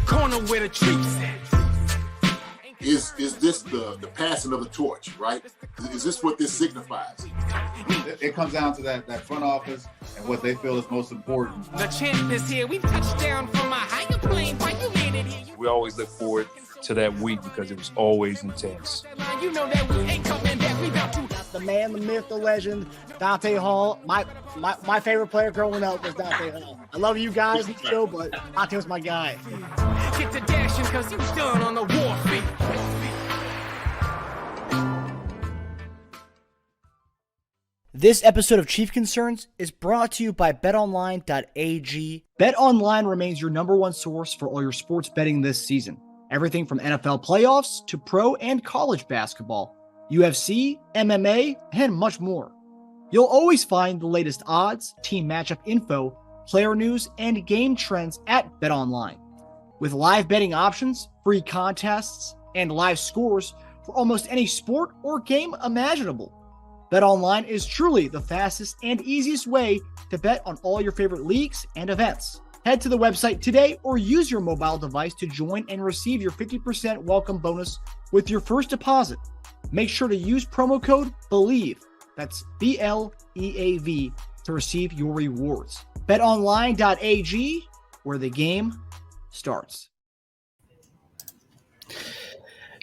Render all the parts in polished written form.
corner where the troops at. Is this the passing of the torch, right? Is this what this signifies? It comes down to that front office and what they feel is most important. The champ is here. We touched down from a higher plane. Why you landed here? We always look forward to that week because it was always intense. You know that we ain't coming back. We got to. The man, the myth, the legend, Dante Hall. My favorite player growing up was Dante Hall. I love you guys in the show, but Dante was my guy. Get to dashing because you done on the warfare. This episode of Chief Concerns is brought to you by betonline.ag. BetOnline remains your number one source for all your sports betting this season. Everything from NFL playoffs to pro and college basketball, UFC, MMA, and much more. You'll always find the latest odds, team matchup info, player news, and game trends at BetOnline. With live betting options, free contests, and live scores for almost any sport or game imaginable. BetOnline is truly the fastest and easiest way to bet on all your favorite leagues and events. Head to the website today or use your mobile device to join and receive your 50% welcome bonus with your first deposit. Make sure to use promo code BELIEVE, that's BLEAV, to receive your rewards. BetOnline.ag, where the game starts.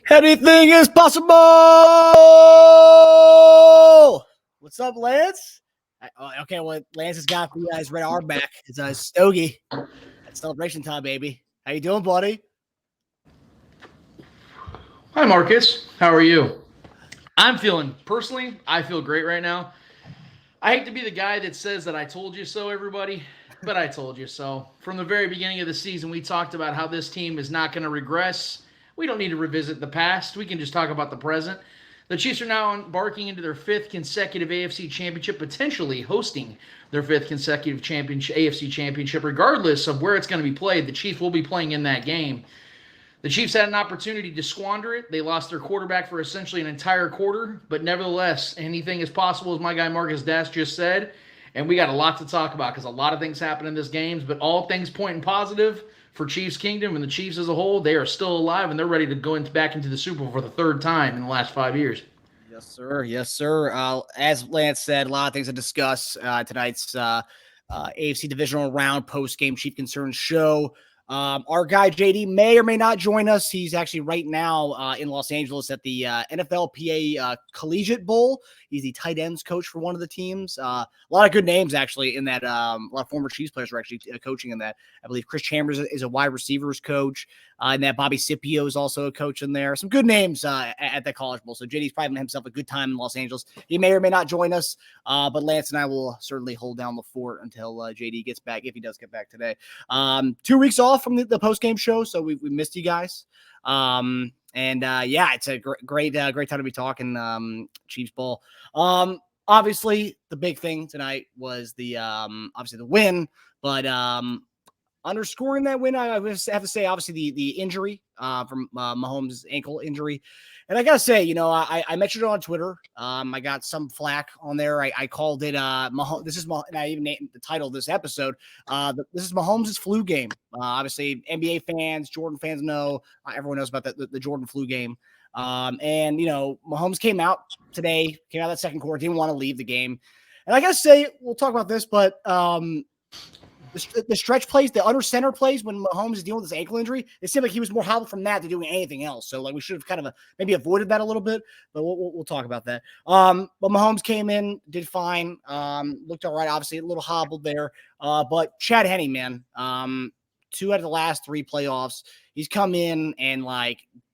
Anything is possible! What's up, Lance? Okay, well, Lance has got you guys red arm back. It's a stogie. It's celebration time, baby. How you doing, buddy? Hi, Marcus. How are you? I feel great right now. I hate to be the guy that says that I told you so, everybody, but I told you so. From the very beginning of the season, we talked about how this team is not going to regress. We don't need to revisit the past. We can just talk about the present. The Chiefs are now embarking into their fifth consecutive AFC championship, potentially hosting their fifth consecutive AFC championship. Regardless of where it's going to be played, the Chiefs will be playing in that game. The Chiefs had an opportunity to squander it. They lost their quarterback for essentially an entire quarter, but nevertheless, anything is possible, as my guy Marcus Dash just said, and we got a lot to talk about because a lot of things happen in this game, but all things pointing positive for Chiefs Kingdom and the Chiefs as a whole. They are still alive, and they're ready to go back into the Super Bowl for the third time in the last 5 years. Yes, sir. Yes, sir. As Lance said, a lot of things to discuss tonight's AFC Divisional Round post-game Chief Concerns show. Our guy JD may or may not join us. He's actually right now in Los Angeles at the NFLPA Collegiate Bowl. He's the tight ends coach for one of the teams. A lot of good names actually in that. A lot of former Chiefs players are actually coaching in that. I believe Chris Chambers is a wide receivers coach. And that Bobby Scipio is also a coach in there. Some good names at the College Bowl. So JD's probably having himself a good time in Los Angeles. He may or may not join us, but Lance and I will certainly hold down the fort until JD gets back, if he does get back today. 2 weeks off from the post-game show, so we missed you guys. It's a great time to be talking Chiefs Bowl. Obviously, the big thing tonight was the win, but underscoring that win, I have to say, obviously, the injury from Mahomes' ankle injury. And I got to say, I mentioned it on Twitter. I got some flack on there. I called it Mahomes. And I even named the title of this episode. This is Mahomes' flu game. Obviously, NBA fans, Jordan fans know. Everyone knows about the Jordan flu game. Mahomes came out that second quarter, didn't want to leave the game. And I got to say, we'll talk about this, but the stretch plays, the under center plays when Mahomes is dealing with his ankle injury, it seemed like he was more hobbled from that than doing anything else. So we should have kind of maybe avoided that a little bit, but we'll talk about that. But Mahomes came in, did fine, looked all right. Obviously a little hobbled there, but Chad Henne, man, 2 out of the last 3 playoffs, he's come in and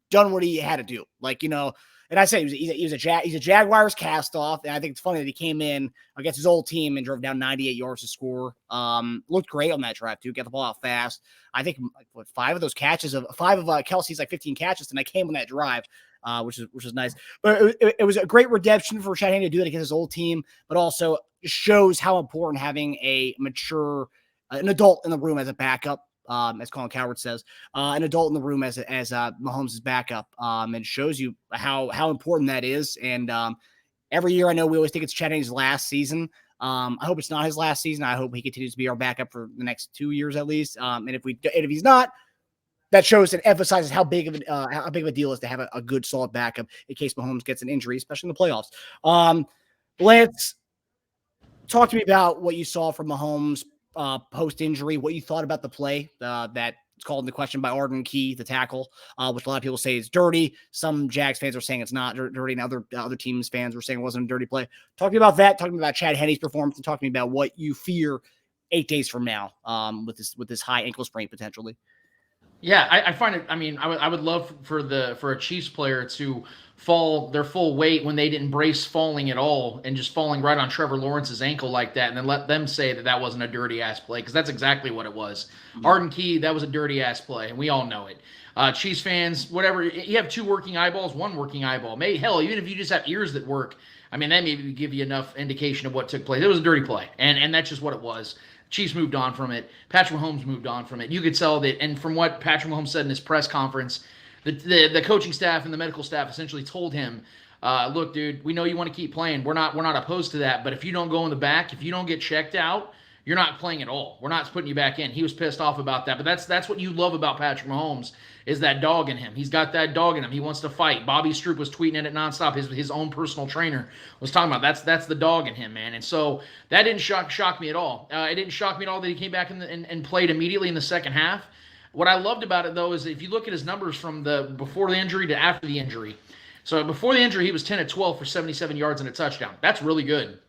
done what he had to do. And I say he's a Jaguars cast off, and I think it's funny that he came in against his old team and drove down 98 yards to score. Looked great on that drive too. Got the ball out fast. I think 5 of Kelsey's 15 catches, and I came on that drive, which is nice. But it was a great redemption for Chad Henne to do that against his old team, but also shows how important having a mature, an adult in the room as a backup. As Colin Coward says, an adult in the room as Mahomes' backup, and shows you how important that is. And every year, I know we always think it's Chad Henne's last season. I hope it's not his last season. I hope he continues to be our backup for the next 2 years at least. And if he's not, that shows and emphasizes how big of a deal it is to have a good solid backup in case Mahomes gets an injury, especially in the playoffs. Lance, talk to me about what you saw from Mahomes post-injury, what you thought about the play that it's called into question by Arden Key, the tackle, which a lot of people say is dirty. Some Jags fans are saying it's not dirty, and other teams fans were saying it wasn't a dirty play. Talk to me about that. Talk to me about Chad Henne's performance, and talk to me about what you fear 8 days from now with this high ankle sprain potentially. Yeah, I find it. I mean, I would love for a Chiefs player to fall their full weight when they didn't brace falling at all and just falling right on Trevor Lawrence's ankle like that, and then let them say that wasn't a dirty ass play, because that's exactly what it was. Mm-hmm. Arden Key, that was a dirty ass play, and we all know it. Chiefs fans, whatever, you have 2 working eyeballs, 1 working eyeball. Maybe hell, even if you just have ears that work, I mean, that maybe give you enough indication of what took place. It was a dirty play, and that's just what it was. Chiefs moved on from it. Patrick Mahomes moved on from it. You could tell that, and from what Patrick Mahomes said in his press conference, the coaching staff and the medical staff essentially told him, look, dude, we know you want to keep playing. We're not opposed to that, but if you don't go in the back, if you don't get checked out, you're not playing at all. We're not putting you back in. He was pissed off about that, but that's what you love about Patrick Mahomes, is that dog in him. He's got that dog in him. He wants to fight. Bobby Stroop was tweeting at it nonstop. His own personal trainer was talking about that's the dog in him, man. And so that didn't shock me at all. It didn't shock me at all that he came back and played immediately in the second half. What I loved about it, though, is if you look at his numbers from the before the injury to after the injury. So before the injury, he was 10 of 12 for 77 yards and a touchdown. That's really good.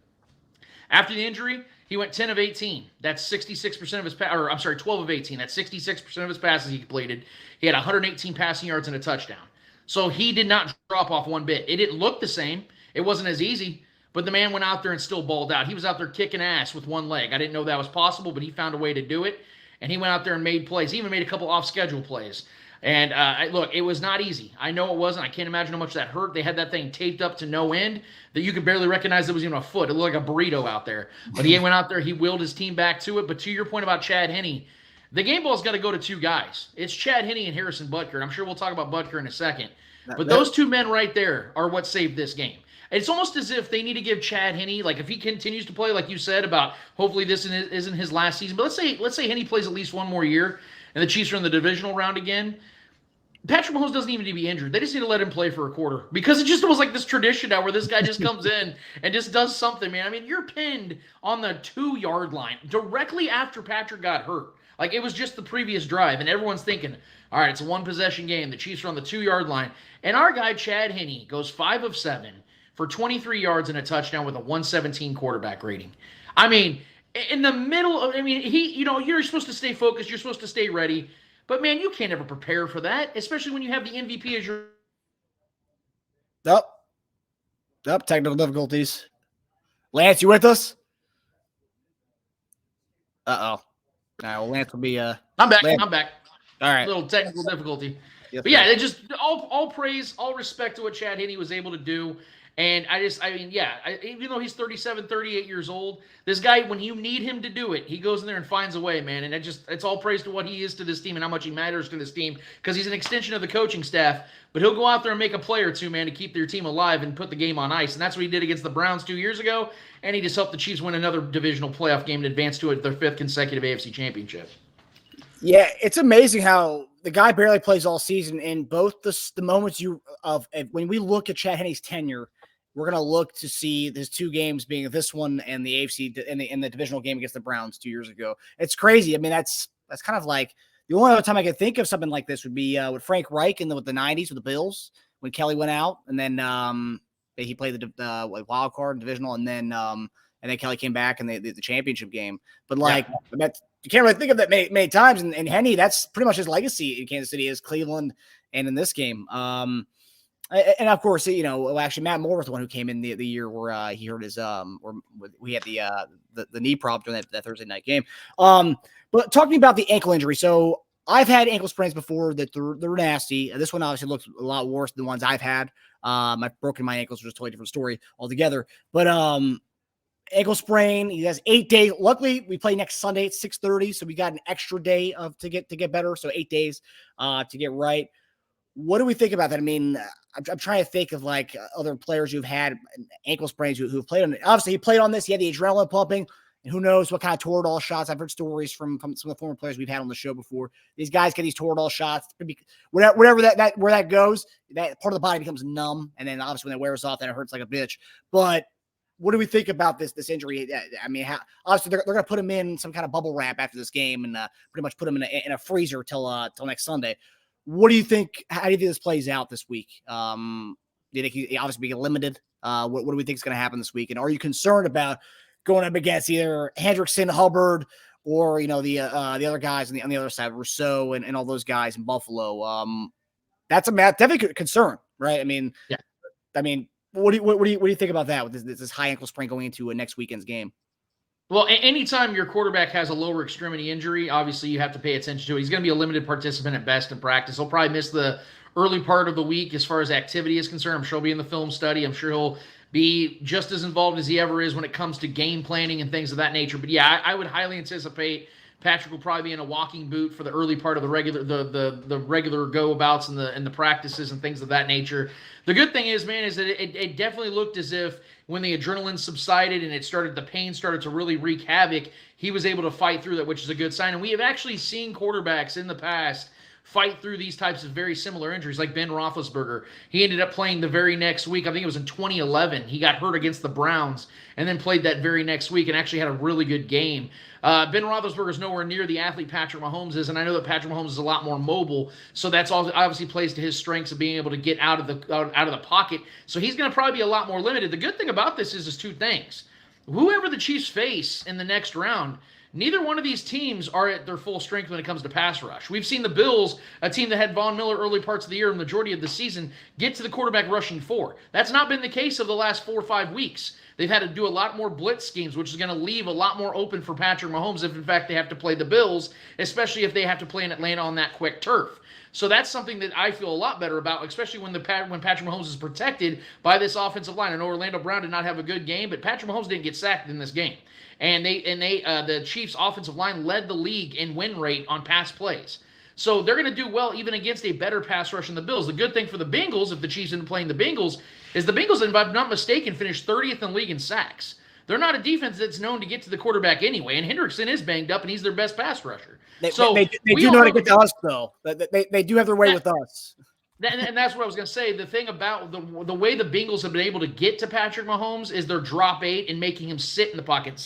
After the injury, he went 10 of 18. That's 66% of his 12 of 18. That's 66% of his passes he completed. He had 118 passing yards and a touchdown. So he did not drop off one bit. It didn't look the same. It wasn't as easy, but the man went out there and still balled out. He was out there kicking ass with one leg. I didn't know that was possible, but he found a way to do it, and he went out there and made plays. He even made a couple off-schedule plays. And look, it was not easy. I know it wasn't. I can't imagine how much that hurt. They had that thing taped up to no end that you could barely recognize it was even a foot. It looked like a burrito out there. But he went out there. He willed his team back to it. But to your point about Chad Henne, the game ball's got to go to 2 guys. It's Chad Henne and Harrison Butker. I'm sure we'll talk about Butker in a second. But those 2 men right there are what saved this game. It's almost as if they need to give Chad Henne, like if he continues to play, like you said, about hopefully this isn't his last season. But let's say Henne plays at least 1 more year and the Chiefs are in the divisional round again. Patrick Mahomes doesn't even need to be injured. They just need to let him play for a quarter, because it just was like this tradition now where this guy just comes in and just does something, man. I mean, you're pinned on the 2-yard line directly after Patrick got hurt. Like, it was just the previous drive, and everyone's thinking, all right, it's a 1-possession game. The Chiefs are on the 2-yard line. And our guy, Chad Henne, goes 5 of 7 for 23 yards and a touchdown with a 117 quarterback rating. I mean, in the middle of, you're supposed to stay focused. You're supposed to stay ready. But, man, you can't ever prepare for that, especially when you have the MVP as your... Nope. Technical difficulties. Lance, you with us? Uh-oh. All right, well, Lance will be... I'm back. Lance. I'm back. All right. A little technical difficulty. Yes, but, yeah, it just all praise, all respect to what Chad Henne was able to do. And even though he's 37, 38 years old, this guy, when you need him to do it, he goes in there and finds a way, man. And it's all praise to what he is to this team and how much he matters to this team, because he's an extension of the coaching staff. But he'll go out there and make a play or 2, man, to keep their team alive and put the game on ice. And that's what he did against the Browns 2 years ago. And he just helped the Chiefs win another divisional playoff game and advance to their 5th consecutive AFC championship. Yeah, it's amazing how the guy barely plays all season. And both the moments when we look at Chad Henne's tenure, we're going to look to see his 2 games being this one and the AFC and the divisional game against the Browns 2 years ago. It's crazy. I mean, that's kind of like the only other time I could think of something like this would be with Frank Reich with the 90s with the Bills when Kelly went out, and then he played the wild card divisional, and then Kelly came back in the championship game. But you can't really think of that many times. And Henne, that's pretty much his legacy in Kansas City, is Cleveland and in this game. And of course, actually Matt Moore was the one who came in the year where he hurt his we had the knee problem during that Thursday night game. But talking about the ankle injury, so I've had ankle sprains before that they're nasty. This one obviously looks a lot worse than the ones I've had. I've broken my ankles, which is a totally different story altogether. But ankle sprain, he has 8 days. Luckily, we play next Sunday at 6:30, so we got an extra day to get better. So 8 days to get right. What do we think about that? I mean, I'm trying to think of like other players who've had ankle sprains who've played on it. Obviously, he played on this. He had the adrenaline pumping. And who knows what kind of Toradol shots. I've heard stories from some of the former players we've had on the show before. These guys get these Toradol shots. Whatever that where that goes, that part of the body becomes numb. And then obviously when it wears off, then it hurts like a bitch. But what do we think about this injury? I mean, obviously they're going to put him in some kind of bubble wrap after this game and pretty much put him in a freezer till next Sunday. What do you think? How do you think this plays out this week? Do you think he obviously be limited? What do we think is going to happen this week? And are you concerned about going up against either Hendrickson, Hubbard, or the other guys on the other side, Rousseau and all those guys in Buffalo? That's definitely a concern, right? I mean, yeah. I mean, what do you think about that with this high ankle sprain going into a next weekend's game? Well, anytime your quarterback has a lower extremity injury, obviously you have to pay attention to it. He's going to be a limited participant at best in practice. He'll probably miss the early part of the week as far as activity is concerned. I'm sure he'll be in the film study. I'm sure he'll be just as involved as he ever is when it comes to game planning and things of that nature. But yeah, I would highly anticipate Patrick will probably be in a walking boot for the early part of the regular go-abouts and the practices and things of that nature. The good thing is, man, is that it definitely looked as if when the adrenaline subsided and the pain started to really wreak havoc, he was able to fight through that, which is a good sign. And we have actually seen quarterbacks in the past fight through these types of very similar injuries, like Ben Roethlisberger. He ended up playing the very next week. I think it was in 2011. He got hurt against the Browns and then played that very next week and actually had a really good game. Ben Roethlisberger is nowhere near the athlete Patrick Mahomes is, and I know that Patrick Mahomes is a lot more mobile, so that's obviously plays to his strengths of being able to get out of the pocket. So he's going to probably be a lot more limited. The good thing about this is two things. Whoever the Chiefs face in the next round, neither one of these teams are at their full strength when it comes to pass rush. We've seen the Bills, a team that had Von Miller early parts of the year and the majority of the season, get to the quarterback rushing 4. That's not been the case of the last 4 or 5 weeks. They've had to do a lot more blitz schemes, which is going to leave a lot more open for Patrick Mahomes if, in fact, they have to play the Bills, especially if they have to play in Atlanta on that quick turf. So that's something that I feel a lot better about, especially when Patrick Mahomes is protected by this offensive line. I know Orlando Brown did not have a good game, but Patrick Mahomes didn't get sacked in this game. And the Chiefs' offensive line led the league in win rate on pass plays. So they're going to do well even against a better pass rush than the Bills. The good thing for the Bengals, if the Chiefs end up playing the Bengals, is the Bengals, if I'm not mistaken, finished 30th in the league in sacks. They're not a defense that's known to get to the quarterback anyway, and Hendrickson is banged up, and he's their best pass rusher. They do know how to get to us, though. They do have their way with us. And that's what I was going to say. The thing about the way the Bengals have been able to get to Patrick Mahomes is their drop 8 and making him sit in the pocket.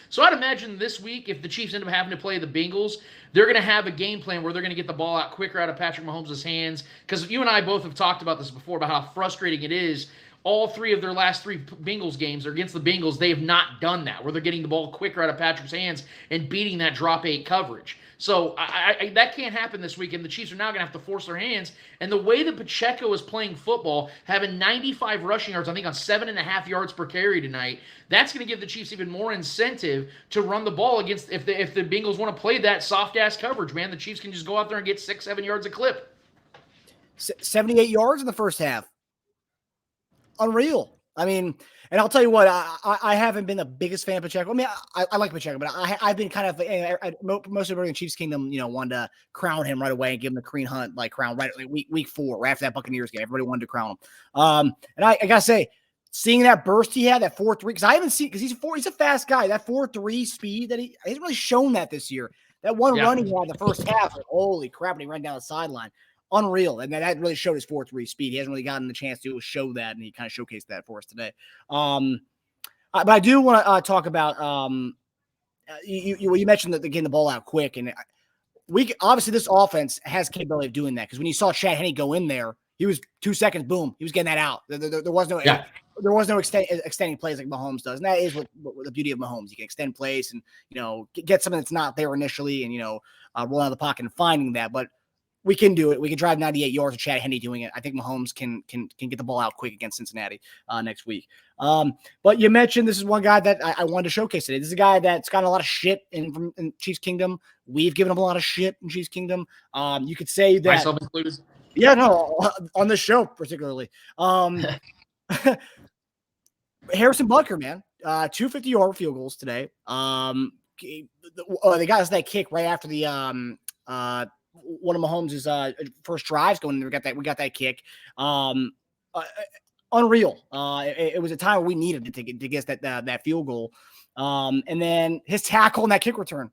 So I'd imagine this week, if the Chiefs end up having to play the Bengals, they're going to have a game plan where they're going to get the ball out quicker out of Patrick Mahomes' hands. Because you and I both have talked about this before, about how frustrating it is. All 3 of their last 3 Bengals games are against the Bengals. They have not done that, where they're getting the ball quicker out of Patrick's hands and beating that drop 8 coverage. So that can't happen this week, and the Chiefs are now going to have to force their hands. And the way that Pacheco is playing football, having 95 rushing yards, I think on 7.5 yards per carry tonight, that's going to give the Chiefs even more incentive to run the ball against. If the Bengals want to play that soft-ass coverage, man, the Chiefs can just go out there and get 6-7 yards a clip. 78 yards in the first half. Unreal. I mean, and I'll tell you what, I haven't been the biggest fan of Pacheco. I mean, I like Pacheco, but I've been kind of most of everybody in Chiefs Kingdom, wanted to crown him right away and give him the Kareem Hunt crown right week 4, right after that Buccaneers game. Everybody wanted to crown him. And I gotta say, seeing that burst he had, that 4.3, because I haven't seen, because he's a fast guy. That 4.3 speed that he hasn't really shown that this year. That one run he had in the first half, holy crap, and he ran down the sideline. Unreal. And that really showed his 4.3 speed. He hasn't really gotten the chance to show that, and he kind of showcased that for us today. But I do want to talk about you mentioned that getting the ball out quick, and obviously this offense has capability of doing that, because when you saw Chad Henne go in there, he was 2 seconds, boom, he was getting that out. There was no extending plays like Mahomes does, and that is what the beauty of Mahomes. He can extend plays and get something that's not there initially, and roll out of the pocket and finding that, but. We can do it. We can drive 98 yards with Chad Henne doing it. I think Mahomes can get the ball out quick against Cincinnati next week. But you mentioned this is one guy that I wanted to showcase today. This is a guy that's gotten a lot of shit in Chiefs Kingdom. We've given him a lot of shit in Chiefs Kingdom. You could say that. Myself included. Yeah, no, on this show particularly. Harrison Butker, man. 2 50-yard field goals today. They got us that kick right after the one of Mahomes' first drives going. We got that kick. Unreal. It was a time where we needed to get that field goal. And then his tackle and that kick return.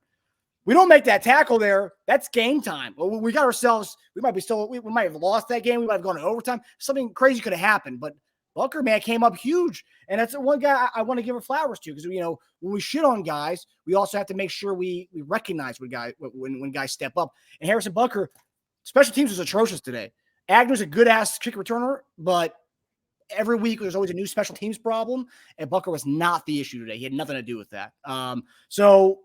We don't make that tackle there. That's game time. We got ourselves. We might have lost that game. We might have gone to overtime. Something crazy could have happened. But Bucker, man, came up huge. And that's the one guy I want to give her flowers to, because, when we shit on guys, we also have to make sure we recognize when guys step up. And Harrison Bucker, special teams was atrocious today. Agnew's a good-ass kick returner, but every week there's always a new special teams problem, and Bucker was not the issue today. He had nothing to do with that. So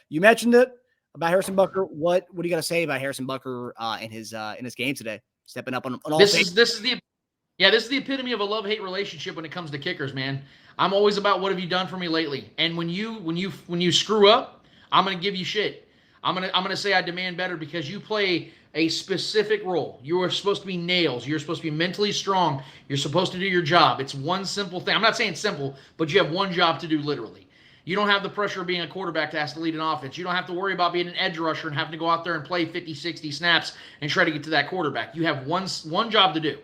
you mentioned it about Harrison Bucker. What do you got to say about Harrison Bucker in his game today, stepping up on all this is the epitome of a love-hate relationship when it comes to kickers, man. I'm always about what have you done for me lately, and when you screw up, I'm gonna give you shit. I'm gonna say I demand better because you play a specific role. You are supposed to be nails. You're supposed to be mentally strong. You're supposed to do your job. It's one simple thing. I'm not saying simple, but you have one job to do literally. You don't have the pressure of being a quarterback that has to lead an offense. You don't have to worry about being an edge rusher and having to go out there and play 50, 60 snaps and try to get to that quarterback. You have one job to do.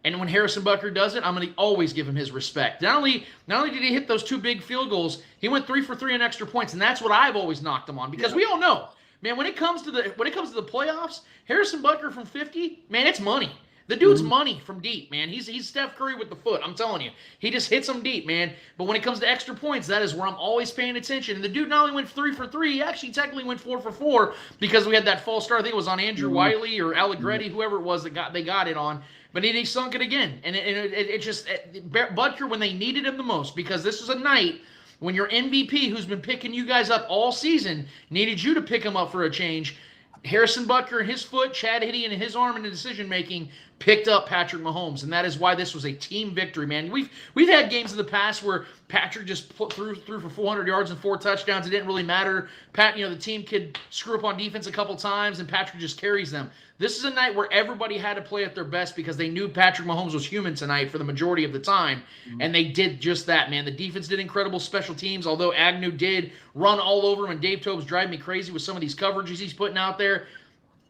And when Harrison Bucker does it, I'm going to always give him his respect. Not only did he hit those 2 big field goals, he went 3 for 3 on extra points, and that's what I've always knocked him on, because we all know, man, when it comes to the playoffs, Harrison Bucker from 50, man, it's money. The dude's money from deep, man. He's Steph Curry with the foot. I'm telling you. He just hits them deep, man. But when it comes to extra points, that is where I'm always paying attention. And the dude not only went 3 for 3, he actually technically went 4 for 4 because we had that false start. I think it was on Andrew Wiley or Allegretti, whoever it was that they got it on. But he sunk it again. And it just Butker, when they needed him the most, because this was a night when your MVP, who's been picking you guys up all season, needed you to pick him up for a change. Harrison Butker and his foot, Chad Hiddy and his arm in the decision-making picked up Patrick Mahomes, and that is why this was a team victory, man. We've had games in the past where Patrick just threw for 400 yards and 4 touchdowns. It didn't really matter. The team could screw up on defense a couple times, and Patrick just carries them. This is a night where everybody had to play at their best because they knew Patrick Mahomes was human tonight for the majority of the time, and they did just that, man. The defense did incredible special teams, although Agnew did run all over him, and Dave Tobe's driving me crazy with some of these coverages he's putting out there.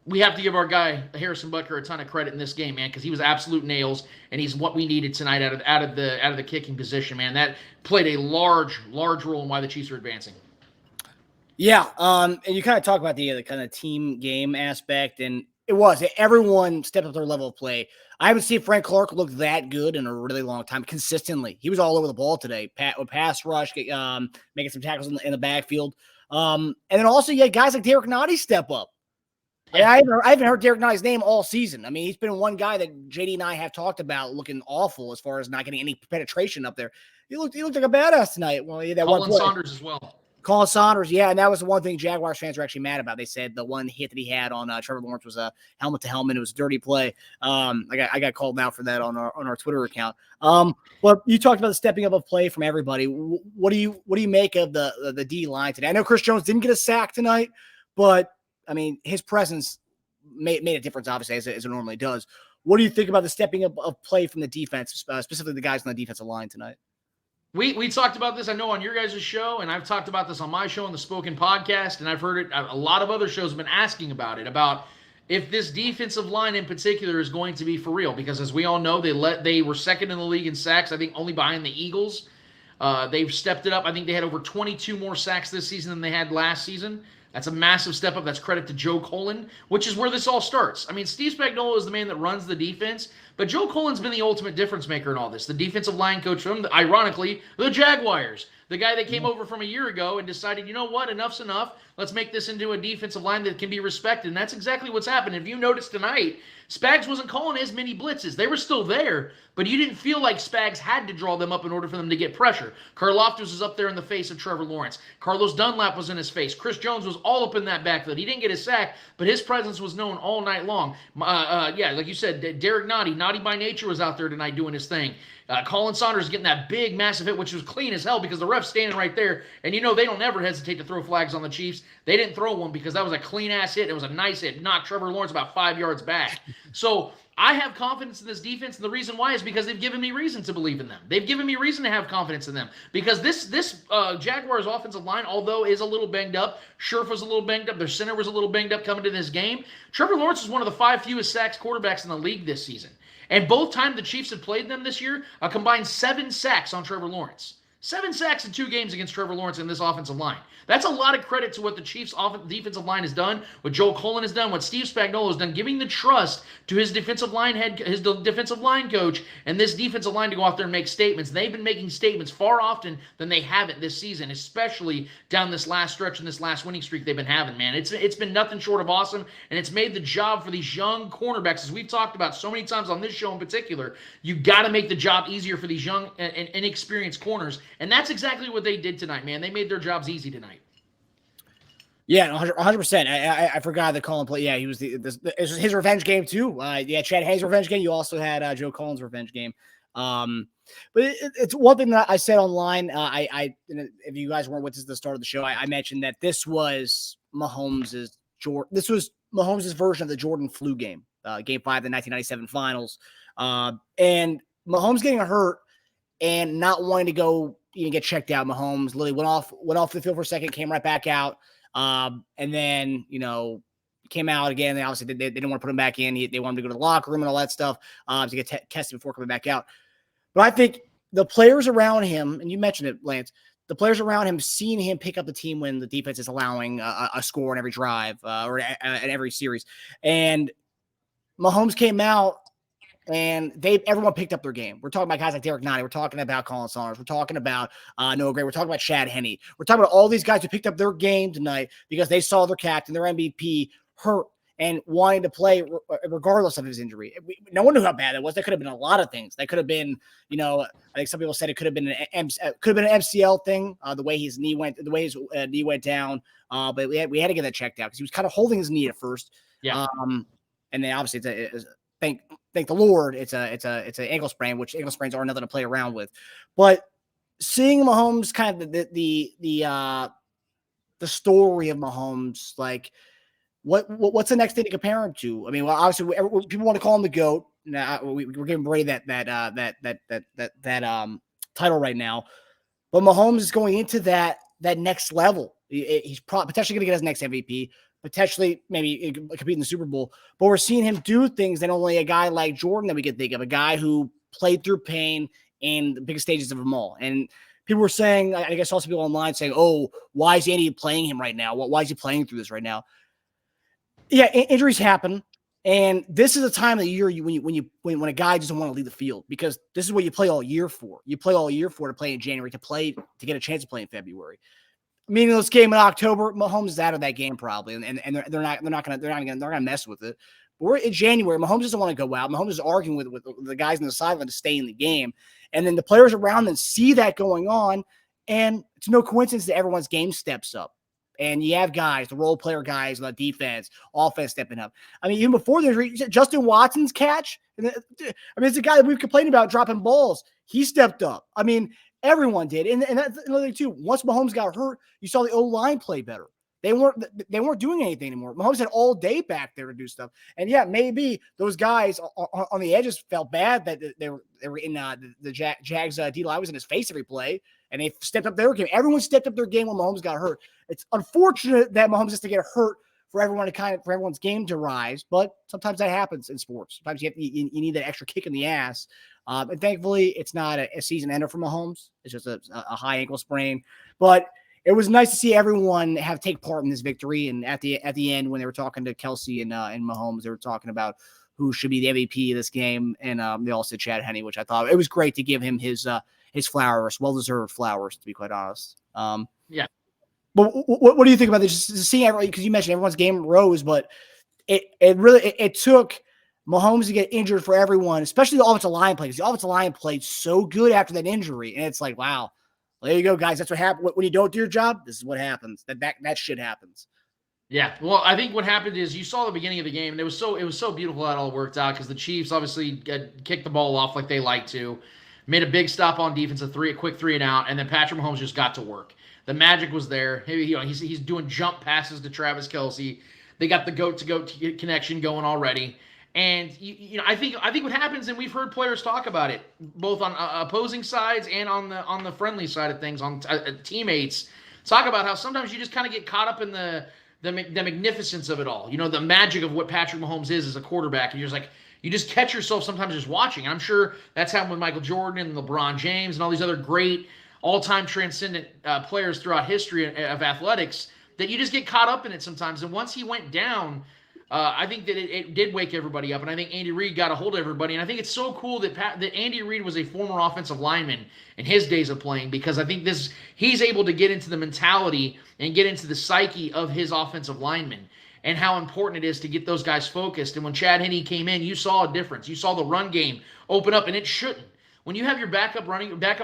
We have to give our guy Harrison Butker a ton of credit in this game, man, because he was absolute nails, and he's what we needed tonight out of the kicking position, man. That played a large role in why the Chiefs are advancing. Yeah, and you kind of talk about the kind of team game aspect, and everyone stepped up their level of play. I haven't seen Frank Clark look that good in a really long time consistently. He was all over the ball today, pass rush, making some tackles in the backfield, and then also you had guys like Derek Nottie step up. Yeah. I haven't heard Derek Notty's name all season. I mean, he's been one guy that JD and I have talked about looking awful as far as not getting any penetration up there. He looked like a badass tonight. Well, that Colin Saunders as well. Colin Saunders, yeah, and that was the one thing Jaguars fans were actually mad about. They said the one hit that he had on Trevor Lawrence was a helmet to helmet. It was a dirty play. I got called out for that on our Twitter account. But you talked about the stepping up of play from everybody. What do you make of the D line today? I know Chris Jones didn't get a sack tonight, but I mean, his presence made a difference, obviously, as it normally does. What do you think about the stepping up of play from the defense, specifically the guys on the defensive line tonight? We talked about this, I know, on your guys' show, and I've talked about this on my show on the Spoken Podcast, and I've heard it. A lot of other shows have been asking about it, about if this defensive line in particular is going to be for real, because as we all know, they were second in the league in sacks, I think only behind the Eagles. They've stepped it up. I think they had over 22 more sacks this season than they had last season. That's a massive step up. That's credit to Joe Cullen, which is where this all starts. I mean, Steve Spagnuolo is the man that runs the defense, but Joe Cullen's been the ultimate difference maker in all this. The defensive line coach from, ironically, the Jaguars. The guy that came over from a year ago and decided, you know what, enough's enough. Let's make this into a defensive line that can be respected. And that's exactly what's happened. If you noticed tonight, Spags wasn't calling as many blitzes. They were still there, but you didn't feel like Spags had to draw them up in order for them to get pressure. Karlaftis was up there in the face of Trevor Lawrence. Carlos Dunlap was in his face. Chris Jones was all up in that backfield. He didn't get his sack, but his presence was known all night long. Like you said, Derek Nottie by nature was out there tonight doing his thing. Colin Saunders getting that big, massive hit, which was clean as hell because the ref's standing right there. And you know they don't ever hesitate to throw flags on the Chiefs. They didn't throw one because that was a clean-ass hit. It was a nice hit. Knocked Trevor Lawrence about 5 yards back. So I have confidence in this defense, and the reason why is because they've given me reason to believe in them. They've given me reason to have confidence in them because this Jaguars offensive line, although is a little banged up, Scherf was a little banged up, their center was a little banged up coming to this game, Trevor Lawrence is one of the 5 fewest sacks quarterbacks in the league this season. And both times the Chiefs have played them this year, a combined 7 sacks on Trevor Lawrence. 7 sacks in 2 games against Trevor Lawrence in this offensive line. That's a lot of credit to what the Chiefs' defensive line has done, what Joel Cullen has done, what Steve Spagnuolo has done, giving the trust to his defensive line coach, and this defensive line to go out there and make statements. They've been making statements far often than they haven't this season, especially down this last stretch and this last winning streak they've been having, man. It's been nothing short of awesome, and it's made the job for these young cornerbacks, as we've talked about so many times on this show in particular. You got to make the job easier for these young and inexperienced corners, and that's exactly what they did tonight, man. They made their jobs easy tonight. Yeah, 100%. I forgot that Colin played. Yeah, he was it was his revenge game too. Yeah, Chad Henne's revenge game. You also had Joe Cullen's revenge game. But it's one thing that I said online. If you guys weren't with us at the start of the show, I mentioned that this was Mahomes' version of the Jordan flu game, Game 5 of the 1997 Finals, and Mahomes getting hurt and not wanting to go get checked out. Mahomes literally went off the field for a second, came right back out, and then came out again. They obviously they didn't want to put him back in. They wanted him to go to the locker room and all that stuff to get tested before coming back out. But I think the players around him, and you mentioned it, Lance, the players around him seeing him pick up the team when the defense is allowing a score in every drive or in every series, and Mahomes came out. And everyone picked up their game. We're talking about guys like Derek Nottie. We're talking about Colin Saunders. We're talking about Noah Gray. We're talking about Chad Henne. We're talking about all these guys who picked up their game tonight because they saw their captain, their MVP, hurt and wanting to play regardless of his injury. No one knew how bad it was. That could have been a lot of things. That could have been, I think some people said it could have been an MCL thing. The way his knee went down. But we had to get that checked out because he was kind of holding his knee at first. Yeah. And then obviously thank the Lord, it's an ankle sprain, which ankle sprains are nothing to play around with. But seeing Mahomes, kind of the story of Mahomes, like what's the next thing to compare him to? I mean, well, obviously people want to call him the GOAT. Now we're giving Brady that title right now, but Mahomes is going into that next level. He's potentially going to get his next MVP. Potentially maybe compete in the Super Bowl, but we're seeing him do things that only a guy like Jordan that we can think of, a guy who played through pain in the biggest stages of them all. And people were saying, I guess also people online saying, oh, why is Andy playing him right now? Why is he playing through this right now? Yeah, injuries happen. And this is a time of the year when a guy doesn't want to leave the field, because this is what you play all year for. You play all year for to play in January, to get a chance to play in February. Meaningless game in October, Mahomes is out of that game probably, and they're not gonna mess with it. But we're in January. Mahomes doesn't want to go out. Mahomes is arguing with the guys on the sideline to stay in the game, and then the players around them see that going on, and it's no coincidence that everyone's game steps up. And you have guys, the role player guys on the defense, offense stepping up. I mean, even before there's Justin Watson's catch. It's a guy that we've complained about dropping balls. He stepped up. I mean. Everyone did. And that's another thing too. Once Mahomes got hurt, you saw the O-line play better. They weren't doing anything anymore. Mahomes had all day back there to do stuff. And yeah, maybe those guys on the edges felt bad that they were in the Jags D-line was in his face every play, and they stepped up their game. Everyone stepped up their game when Mahomes got hurt. It's unfortunate that Mahomes has to get hurt for everyone's game to rise, but sometimes that happens in sports. Sometimes you need that extra kick in the ass. And thankfully, it's not a season ender for Mahomes. It's just a high ankle sprain. But it was nice to see everyone take part in this victory. And at the end, when they were talking to Kelsey and Mahomes, they were talking about who should be the MVP of this game. And they all said Chad Henne, which I thought it was great to give him his flowers, well-deserved flowers, to be quite honest. Yeah. But what do you think about this? Just seeing everybody, because you mentioned everyone's game rose, but it really took Mahomes to get injured for everyone, especially the offensive line play, because the offensive line played so good after that injury. And it's like, wow, there you go, guys. That's what happens when you don't do your job. This is what happens. That shit happens. Yeah, well, I think what happened is you saw the beginning of the game, and it was so beautiful how it all worked out, because the Chiefs obviously kicked the ball off like they like to, made a big stop on defense, a quick 3 and out, and then Patrick Mahomes just got to work. The magic was there. He's doing jump passes to Travis Kelce. They got the goat-to-goat connection going already. And I think what happens, and we've heard players talk about it, both on opposing sides and on the friendly side of things, on teammates, talk about how sometimes you just kind of get caught up in the magnificence of it all. The magic of what Patrick Mahomes is as a quarterback, and you're just like, you just catch yourself sometimes just watching. And I'm sure that's happened with Michael Jordan and LeBron James and all these other great all-time transcendent players throughout history of athletics, that you just get caught up in it sometimes. And once he went down, I think that it did wake everybody up, and I think Andy Reid got a hold of everybody. And I think it's so cool that Andy Reid was a former offensive lineman in his days of playing, because I think he's able to get into the mentality and get into the psyche of his offensive linemen and how important it is to get those guys focused. And when Chad Henne came in, you saw a difference. You saw the run game open up, and it shouldn't. When you have your backup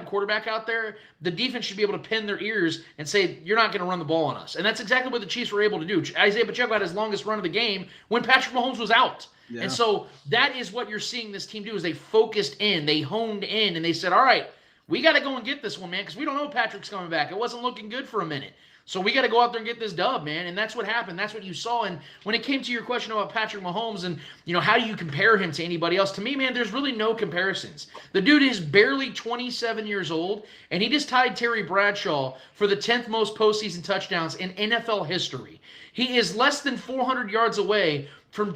quarterback out there, the defense should be able to pin their ears and say, you're not going to run the ball on us. And that's exactly what the Chiefs were able to do. Isaiah Pacheco had his longest run of the game when Patrick Mahomes was out. Yeah. And so that is what you're seeing this team do, is they focused in, they honed in, and they said, all right, we got to go and get this one, man, because we don't know if Patrick's coming back. It wasn't looking good for a minute. So we got to go out there and get this dub, man. And that's what happened. That's what you saw. And when it came to your question about Patrick Mahomes and, how do you compare him to anybody else? To me, man, there's really no comparisons. The dude is barely 27 years old, and he just tied Terry Bradshaw for the 10th most postseason touchdowns in NFL history. He is less than 400 yards away from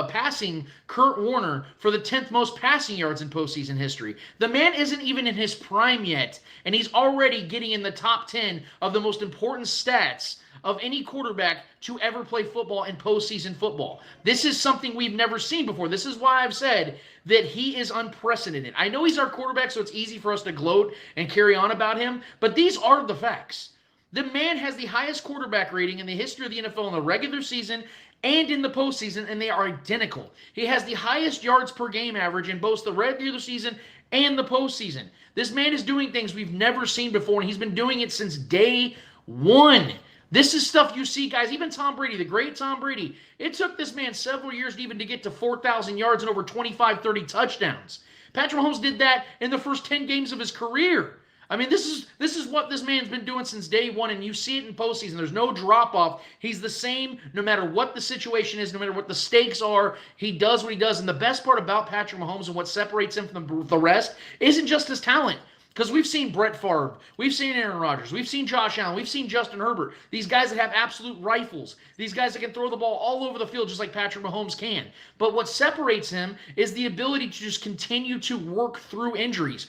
passing Kurt Warner for the 10th most passing yards in postseason history. The man isn't even in his prime yet, and he's already getting in the top 10 of the most important stats of any quarterback to ever play football in postseason football. This is something we've never seen before. This is why I've said that he is unprecedented. I know he's our quarterback, so it's easy for us to gloat and carry on about him, but these are the facts. The man has the highest quarterback rating in the history of the NFL in the regular season and in the postseason, and they are identical. He has the highest yards per game average in both the regular season and the postseason. This man is doing things we've never seen before, and he's been doing it since day one. This is stuff you see, guys. Even Tom Brady, the great Tom Brady, it took this man several years even to get to 4,000 yards and over 25, 30 touchdowns. Patrick Mahomes did that in the first 10 games of his career. I mean, this is what this man's been doing since day one, and you see it in postseason. There's no drop-off. He's the same no matter what the situation is, no matter what the stakes are. He does what he does. And the best part about Patrick Mahomes and what separates him from the rest isn't just his talent. Because we've seen Brett Favre, we've seen Aaron Rodgers, we've seen Josh Allen, we've seen Justin Herbert. These guys that have absolute rifles. These guys that can throw the ball all over the field just like Patrick Mahomes can. But what separates him is the ability to just continue to work through injuries.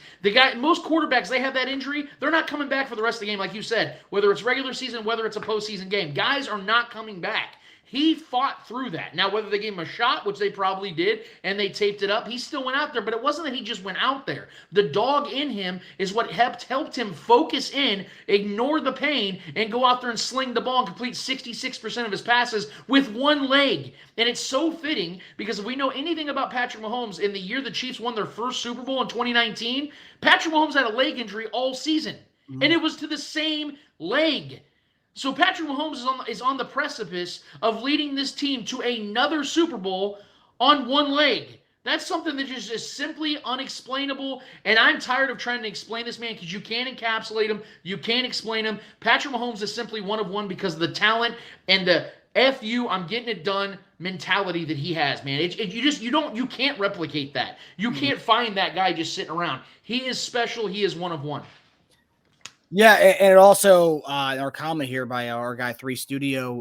Most quarterbacks, they have that injury, they're not coming back for the rest of the game, like you said. Whether it's regular season, whether it's a postseason game. Guys are not coming back. He fought through that. Now, whether they gave him a shot, which they probably did, and they taped it up, he still went out there. But it wasn't that he just went out there. The dog in him is what helped him focus in, ignore the pain, and go out there and sling the ball and complete 66% of his passes with one leg. And it's so fitting because if we know anything about Patrick Mahomes, in the year the Chiefs won their first Super Bowl in 2019, Patrick Mahomes had a leg injury all season. Mm-hmm. And it was to the same leg. So Patrick Mahomes is on the precipice of leading this team to another Super Bowl on one leg. That's something that is just simply unexplainable, and I'm tired of trying to explain this man because you can't encapsulate him. You can't explain him. Patrick Mahomes is simply one of one because of the talent and the F you, I'm getting it done mentality that he has, man. You can't replicate that. You can't find that guy just sitting around. He is special. He is one of one. Yeah, and it also, our comment here by our guy 3 Studio,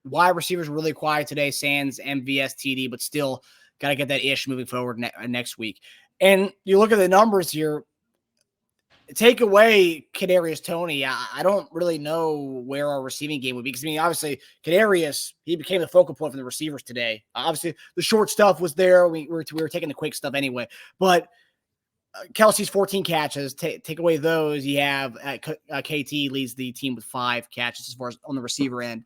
wide receivers were really quiet today, sans MVS TD, but still got to get that ish moving forward next week. And you look at the numbers here, take away Kadarius Toney, I don't really know where our receiving game would be. Because, obviously, Kadarius, he became the focal point for the receivers today. Obviously, the short stuff was there. We were taking the quick stuff anyway. But Kelsey's 14 catches. Take away those. You have KT leads the team with 5 catches as far as on the receiver end.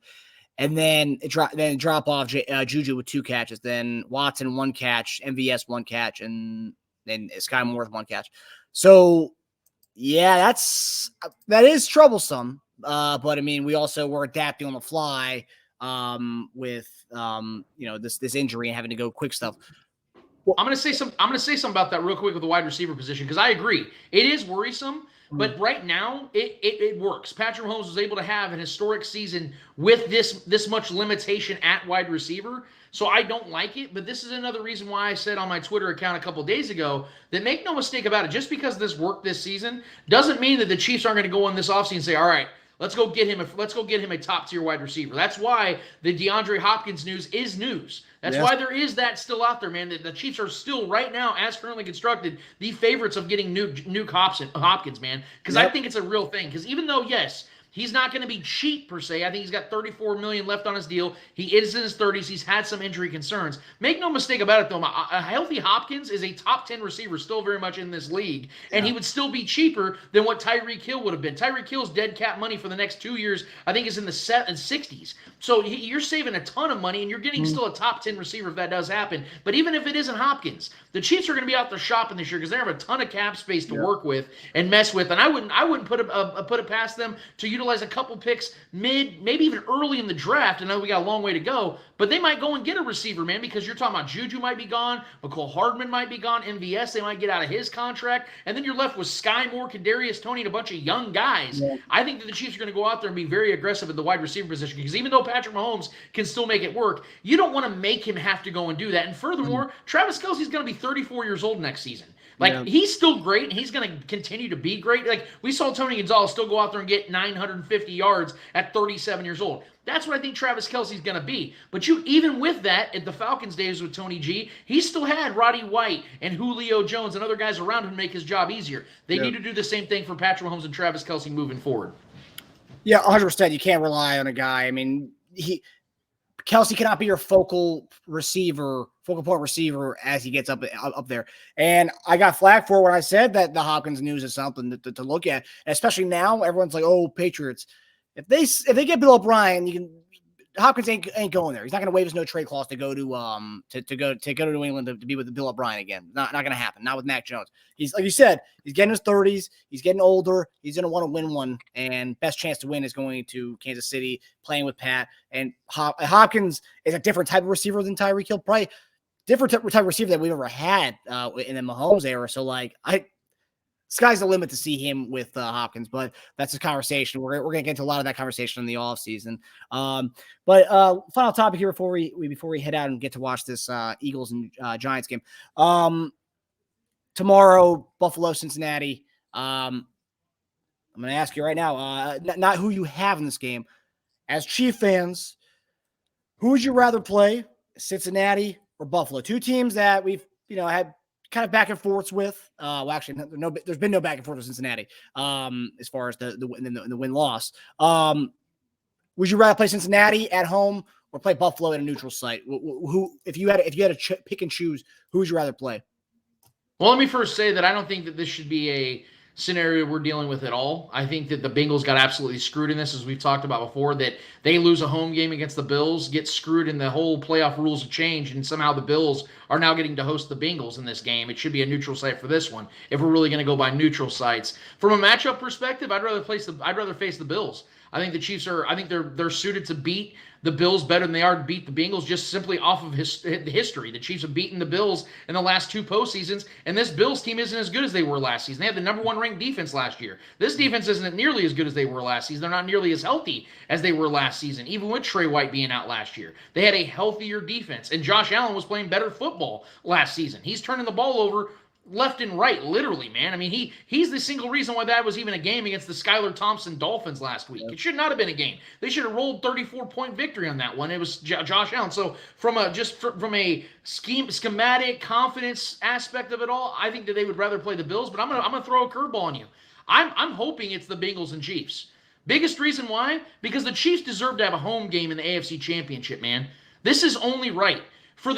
And then drop off Juju with 2 catches. Then Watson 1 catch, MVS 1 catch, and then Sky Moore 1 catch. So, yeah, that is troublesome. But we also were adapting on the fly with this injury and having to go quick stuff. Well, I'm going to say something about that real quick with the wide receiver position because I agree. It is worrisome, but right now it works. Patrick Mahomes was able to have an historic season with this much limitation at wide receiver, so I don't like it. But this is another reason why I said on my Twitter account a couple days ago that make no mistake about it, just because this worked this season doesn't mean that the Chiefs aren't going to go in this offseason and say, all right, Let's go get him a top tier wide receiver. That's why the DeAndre Hopkins news is news. That's why there is that still out there, man. The Chiefs are still right now, as currently constructed, the favorites of getting Nuke Hopkins, man. Because I think it's a real thing. Because even though, yes, he's not going to be cheap per se. I think he's got $34 million left on his deal. He is in his 30s. He's had some injury concerns. Make no mistake about it, though. A healthy Hopkins is a top 10 receiver still very much in this league, and he would still be cheaper than what Tyreek Hill would have been. Tyreek Hill's dead cap money for the next 2 years, I think, is in the 60s. So you're saving a ton of money, and you're getting still a top 10 receiver if that does happen. But even if it isn't Hopkins, the Chiefs are going to be out there shopping this year because they have a ton of cap space to work with and mess with. And I wouldn't put it past them to utilize a couple picks maybe even early in the draft. I know we got a long way to go, but they might go and get a receiver, man, because you're talking about Juju might be gone, McCole Hardman might be gone, MVS, they might get out of his contract, and then you're left with Sky Moore, Kadarius Toney, and a bunch of young guys. Yeah. I think that the Chiefs are going to go out there and be very aggressive at the wide receiver position because even though Patrick Mahomes can still make it work, you don't want to make him have to go and do that. And furthermore, Travis Kelce's going to be 34 years old next season. He's still great, and he's going to continue to be great. Like, we saw Tony Gonzalez still go out there and get 950 yards at 37 years old. That's what I think Travis Kelce's going to be. But even with that, at the Falcons days with Tony G, he still had Roddy White and Julio Jones and other guys around him to make his job easier. They need to do the same thing for Patrick Mahomes and Travis Kelce moving forward. Yeah, 100%. You can't rely on a guy. I mean, Kelce cannot be your focal point receiver as he gets up there. And I got flack for when I said that the Hopkins news is something to look at, and especially now. Everyone's like, "Oh, Patriots." If they get Bill O'Brien, Hopkins ain't going there. He's not going to waive his no trade clause to go to New England to be with Bill O'Brien again. Not going to happen. Not with Mac Jones. He's, like you said, he's getting his 30s. He's getting older. He's going to want to win one, and best chance to win is going to Kansas City, playing with Pat. And Hopkins is a different type of receiver than Tyreek Hill, probably different type of receiver that we've ever had in the Mahomes era. So sky's the limit to see him with Hopkins, but that's a conversation. We're going to get into a lot of that conversation in the offseason. But final topic here before we head out and get to watch this Eagles and Giants game. Tomorrow, Buffalo, Cincinnati. I'm going to ask you right now, not who you have in this game. As Chief fans, who would you rather play, Cincinnati or Buffalo? Two teams that we've had kind of back and forths with. Actually, there's been no back and forth with Cincinnati as far as the win-loss. Would you rather play Cincinnati at home or play Buffalo at a neutral site? Who, if you had to pick and choose, who would you rather play? Well, let me first say that I don't think that this should be a scenario we're dealing with at all. I think that the Bengals got absolutely screwed in this, as we've talked about before, that they lose a home game against the Bills, get screwed in the whole playoff rules of change, and somehow the Bills are now getting to host the Bengals in this game. It should be a neutral site for this one, if we're really going to go by neutral sites. From a matchup perspective, I'd rather face the Bills. I think the Chiefs they're suited to beat the Bills better than they are to beat the Bengals, just simply off of history. The Chiefs have beaten the Bills in the last two postseasons, and this Bills team isn't as good as they were last season. They had the number one ranked defense last year. This defense isn't nearly as good as they were last season. They're not nearly as healthy as they were last season, even with Trey White being out last year. They had a healthier defense, and Josh Allen was playing better football last season. He's turning the ball over left and right, literally, man. I mean, he's the single reason why that was even a game against the Skylar Thompson Dolphins last week. It should not have been a game. They should have rolled 34-point victory on that one. It was Josh Allen. So from a schematic confidence aspect of it all, I think that they would rather play the Bills. But I'm gonna throw a curveball on you. I'm hoping it's the Bengals and Chiefs. Biggest reason why? Because the Chiefs deserve to have a home game in the AFC Championship, man. This is only right. For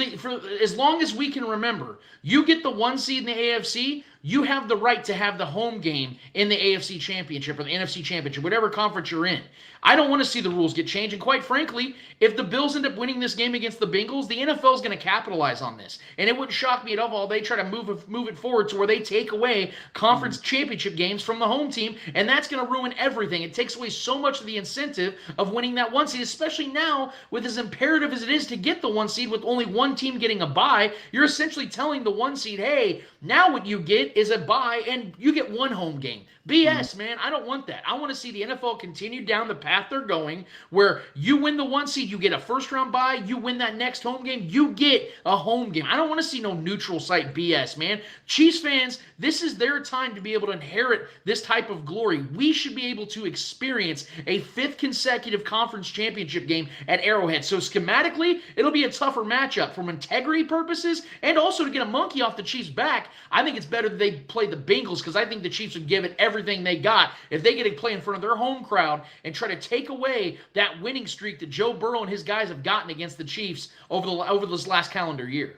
as long as we can remember, you get the 1 seed in the AFC, you have the right to have the home game in the AFC Championship or the NFC Championship, whatever conference you're in. I don't want to see the rules get changed. And quite frankly, if the Bills end up winning this game against the Bengals, the NFL is going to capitalize on this. And it wouldn't shock me at all. They try to move it forward to where they take away conference championship games from the home team, and that's going to ruin everything. It takes away so much of the incentive of winning that 1 seed, especially now with as imperative as it is to get the 1 seed with only one team getting a bye. You're essentially telling the 1 seed, hey, now what you get is a bye, and you get one home game. BS, man. I don't want that. I want to see the NFL continue down the path they're going, where you win the 1 seed, you get a first-round bye, you win that next home game, you get a home game. I don't want to see no neutral site BS, man. Chiefs fans, this is their time to be able to inherit this type of glory. We should be able to experience a 5th consecutive conference championship game at Arrowhead. So schematically, it'll be a tougher matchup from integrity purposes, and also to get a monkey off the Chiefs' back. I think it's better that they play the Bengals, because I think the Chiefs would give it everything they got if they get to play in front of their home crowd and try to take away that winning streak that Joe Burrow and his guys have gotten against the Chiefs over this last calendar year.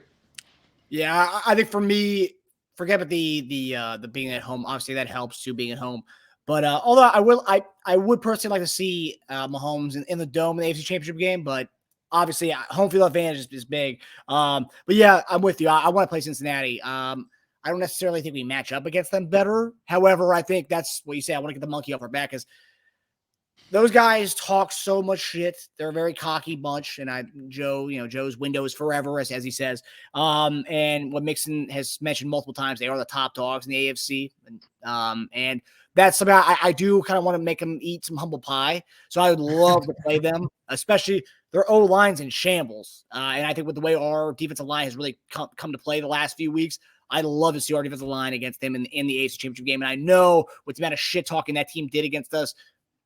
Yeah, I think for me, forget about the being at home. Obviously, that helps too, being at home. But although I would personally like to see Mahomes in the Dome in the AFC Championship game, but obviously home field advantage is big. But yeah, I'm with you. I want to play Cincinnati. I don't necessarily think we match up against them better. However, I think that's what you say. I want to get the monkey off our back, because those guys talk so much shit. They're a very cocky bunch. And Joe's window is forever, as he says. And what Mixon has mentioned multiple times, they are the top dogs in the AFC. And that's something I do kind of want to make them eat some humble pie. So I would love to play them, especially their O-line's in shambles. And I think with the way our defensive line has really come to play the last few weeks, I'd love to see our defensive line against them in the AFC Championship game. And I know with the amount of shit talking that team did against us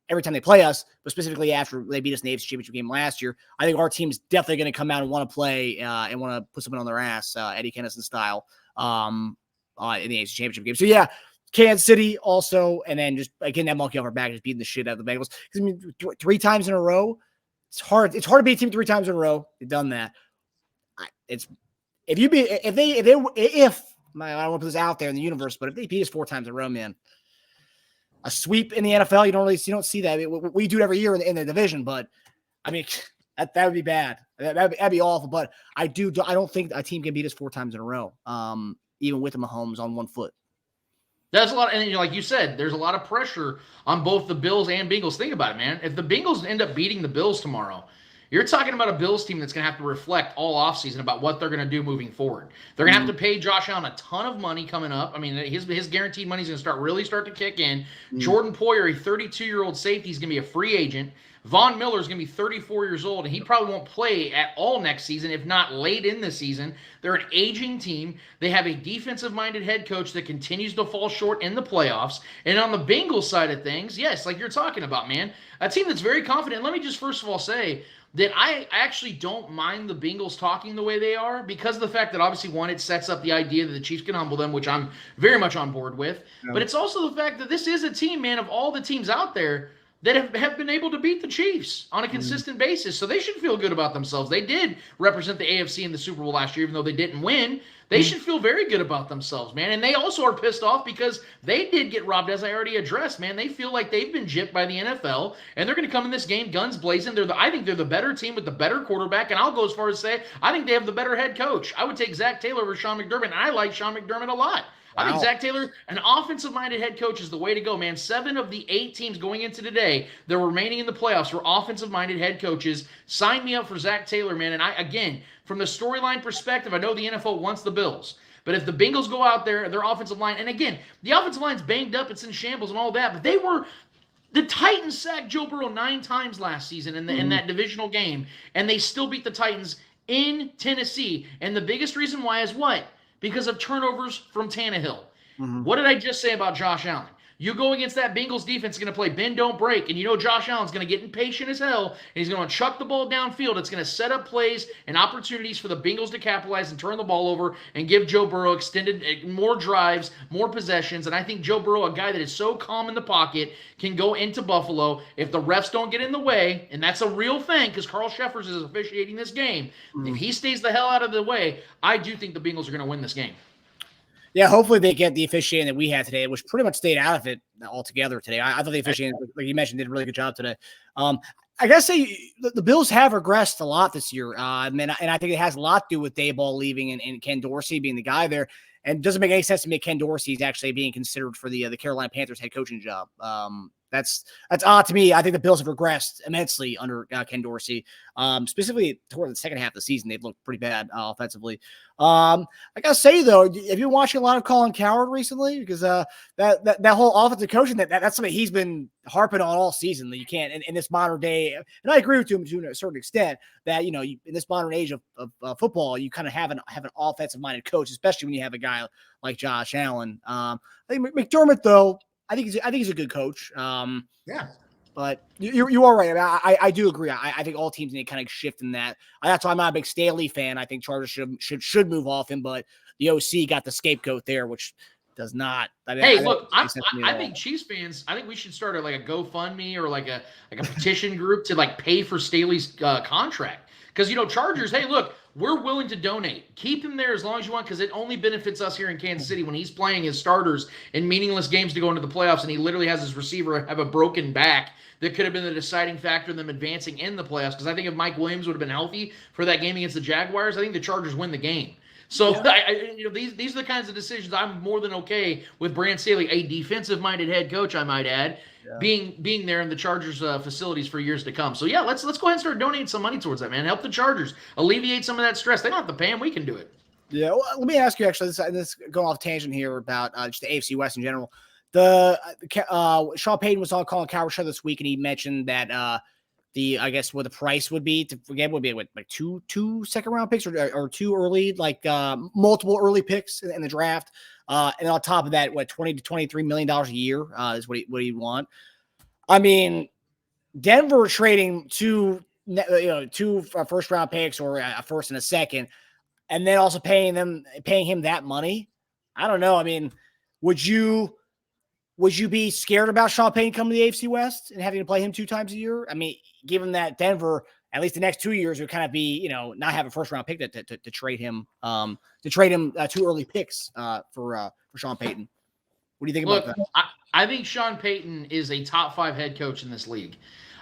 every time they play us, but specifically after they beat us in the AFC Championship game last year, I think our team's definitely going to come out and want to play and want to put something on their ass, Eddie Kennison style, in the AFC Championship game. So yeah, Kansas City also, and then just again that monkey off our back, just beating the shit out of the Bengals. Because I mean, 3 times in a row, it's hard. It's hard to beat a team 3 times in a row. They've done that. I don't want to put this out there in the universe, but if they beat us 4 times in a row, man, a sweep in the NFL, you don't see that. I mean, we do it every year in the division, but I mean, that would be bad. That'd be awful. But I don't think a team can beat us 4 times in a row, even with the Mahomes on one foot. That's a lot. And like you said, there's a lot of pressure on both the Bills and Bengals. Think about it, man. If the Bengals end up beating the Bills tomorrow, you're talking about a Bills team that's going to have to reflect all offseason about what they're going to do moving forward. They're going to have to pay Josh Allen a ton of money coming up. I mean, his guaranteed money is going to start to kick in. Jordan Poyer, a 32-year-old safety, is going to be a free agent. Von Miller is going to be 34 years old, and he probably won't play at all next season, if not late in the season. They're an aging team. They have a defensive-minded head coach that continues to fall short in the playoffs. And on the Bengals side of things, yes, like you're talking about, man, a team that's very confident. Let me just first of all say that I actually don't mind the Bengals talking the way they are, because of the fact that obviously, one, it sets up the idea that the Chiefs can humble them, which I'm very much on board with. Yeah. But it's also the fact that this is a team, man, of all the teams out there that have been able to beat the Chiefs on a consistent basis. So they should feel good about themselves. They did represent the AFC in the Super Bowl last year, even though they didn't win. They should feel very good about themselves, man. And they also are pissed off because they did get robbed, as I already addressed, man. They feel like they've been gypped by the NFL, and they're going to come in this game guns blazing. I think they're the better team with the better quarterback, and I'll go as far as say I think they have the better head coach. I would take Zach Taylor over Sean McDermott, and I like Sean McDermott a lot. Wow. I think Zach Taylor, an offensive-minded head coach, is the way to go, man. 7 of the 8 teams going into today, they're remaining in the playoffs, were offensive-minded head coaches. Sign me up for Zach Taylor, man. And again, from the storyline perspective, I know the NFL wants the Bills. But if the Bengals go out there, their offensive line, and again, the offensive line's banged up, it's in shambles and all that, but the Titans sacked Joe Burrow 9 times last season in that divisional game, and they still beat the Titans in Tennessee. And the biggest reason why is what? Because of turnovers from Tannehill. What did I just say about Josh Allen? You go against that Bengals defense, going to play bend, don't break, and you know Josh Allen's going to get impatient as hell, and he's going to chuck the ball downfield. It's going to set up plays and opportunities for the Bengals to capitalize and turn the ball over and give Joe Burrow extended more drives, more possessions. And I think Joe Burrow, a guy that is so calm in the pocket, can go into Buffalo if the refs don't get in the way, and that's a real thing because Carl Sheffers is officiating this game. If he stays the hell out of the way, I do think the Bengals are going to win this game. Yeah, hopefully they get the officiating that we had today, which pretty much stayed out of it altogether today. I thought the officiating, like you mentioned, did a really good job today. I gotta say the Bills have regressed a lot this year, and I think it has a lot to do with Daboll leaving and Ken Dorsey being the guy there. And it doesn't make any sense to me Ken Dorsey is actually being considered for the Carolina Panthers head coaching job. That's odd to me. I think the Bills have regressed immensely under Ken Dorsey. Specifically toward the second half of the season, they've looked pretty bad offensively. I gotta say though, have you been watching a lot of Colin Cowherd recently? Because that whole offensive coaching that's something he's been harping on all season. That you can't in this modern day, and I agree with him to a certain extent that in this modern age of football, you kind of have an offensive minded coach, especially when you have a guy like Josh Allen. I think McDermott though, I think he's a good coach. Yeah. But you are right. I mean, I do agree. I think all teams need to kind of shift in that. That's why I'm not a big Staley fan. I think Chargers should move off him, but the OC got the scapegoat there, which does not. I think Chiefs fans. I think we should start a GoFundMe or like a petition group to pay for Staley's contract because Chargers. Hey, look, we're willing to donate. Keep him there as long as you want because it only benefits us here in Kansas City when he's playing his starters in meaningless games to go into the playoffs and he literally has his receiver have a broken back that could have been the deciding factor in them advancing in the playoffs because I think if Mike Williams would have been healthy for that game against the Jaguars, I think the Chargers win the game. So these are the kinds of decisions I'm more than okay with Brand Staley, a defensive-minded head coach, I might add, being there in the Chargers facilities for years to come. So yeah, let's go ahead and start donating some money towards that, man. Help the Chargers alleviate some of that stress. They don't have to pay him; we can do it. Yeah, well, let me ask you actually. This going off tangent here about just the AFC West in general. Sean Payton was on Colin Cowherd show this week, and he mentioned that I guess what the price would be to forget would be like two second round picks or two early multiple early picks in the draft, and on top of that, what $20 to $23 million a year is what he'd want. I mean, Denver trading two first round picks or a first and a second, and then also paying him that money. I don't know. I mean, would you be scared about Sean Payton coming to the AFC West and having to play him 2 times a year? I mean, given that Denver, at least the next 2 years, would kind of be, not have a first round pick to trade him, 2 early picks for Sean Payton. What do you think about that? I think Sean Payton is a top 5 head coach in this league.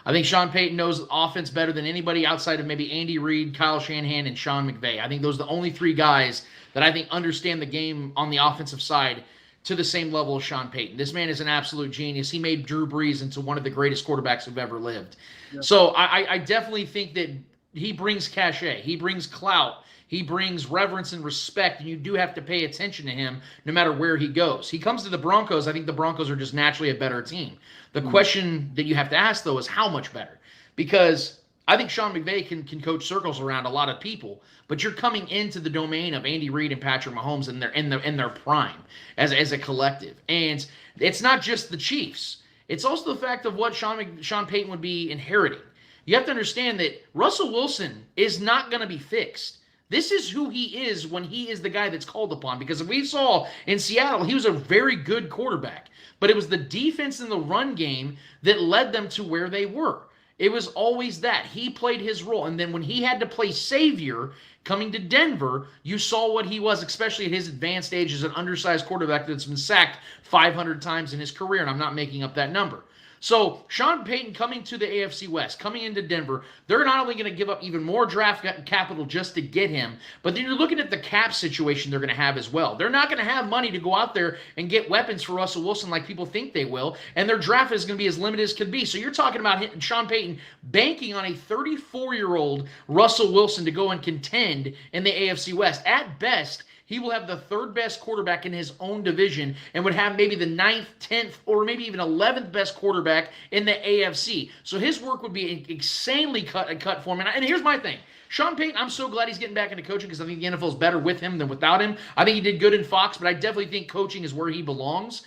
I think Sean Payton knows offense better than anybody outside of maybe Andy Reid, Kyle Shanahan, and Sean McVay. I think those are the only 3 guys that I think understand the game on the offensive side to the same level as Sean Payton. This man is an absolute genius. He made Drew Brees into one of the greatest quarterbacks who've ever lived. Yep. So I definitely think that he brings cachet. He brings clout. He brings reverence and respect, and you do have to pay attention to him no matter where he goes. He comes to the Broncos. I think the Broncos are just naturally a better team. The question that you have to ask, though, is how much better? Because I think Sean McVay can coach circles around a lot of people, but you're coming into the domain of Andy Reid and Patrick Mahomes in their prime as a collective. And it's not just the Chiefs. It's also the fact of what Sean Payton would be inheriting. You have to understand that Russell Wilson is not going to be fixed. This is who he is when he is the guy that's called upon. Because if we saw in Seattle, he was a very good quarterback. But it was the defense in the run game that led them to where they were. It was always that. He played his role. And then when he had to play savior coming to Denver, you saw what he was, especially at his advanced age as an undersized quarterback that's been sacked 500 times in his career. And I'm not making up that number. So Sean Payton coming to the AFC West, coming into Denver, they're not only going to give up even more draft capital just to get him, but then you're looking at the cap situation they're going to have as well. They're not going to have money to go out there and get weapons for Russell Wilson like people think they will, and their draft is going to be as limited as could be. So you're talking about Sean Payton banking on a 34-year-old Russell Wilson to go and contend in the AFC West. At best, he will have the 3rd best quarterback in his own division and would have maybe the 9th, 10th, or maybe even 11th best quarterback in the AFC. So his work would be insanely cut for him. And here's my thing. Sean Payton, I'm so glad he's getting back into coaching because I think the NFL is better with him than without him. I think he did good in Fox, but I definitely think coaching is where he belongs.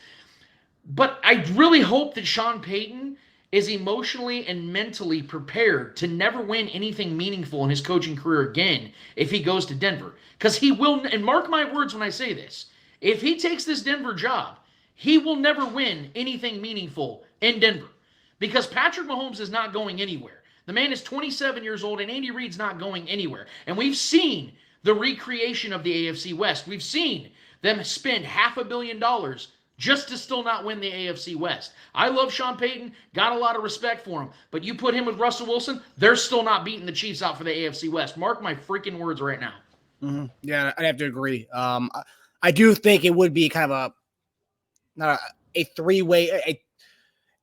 But I really hope that Sean Payton is emotionally and mentally prepared to never win anything meaningful in his coaching career again if he goes to Denver. Because he will, and mark my words when I say this, if he takes this Denver job, he will never win anything meaningful in Denver. Because Patrick Mahomes is not going anywhere. The man is 27 years old, and Andy Reid's not going anywhere. And we've seen the recreation of the AFC West. We've seen them spend $500 million just to still not win the AFC West. I love Sean Payton, got a lot of respect for him, but you put him with Russell Wilson, they're still not beating the Chiefs out for the AFC West. Mark my freaking words right now. Mm-hmm. Yeah, I'd have to agree. I do think it would be kind of a 3-way.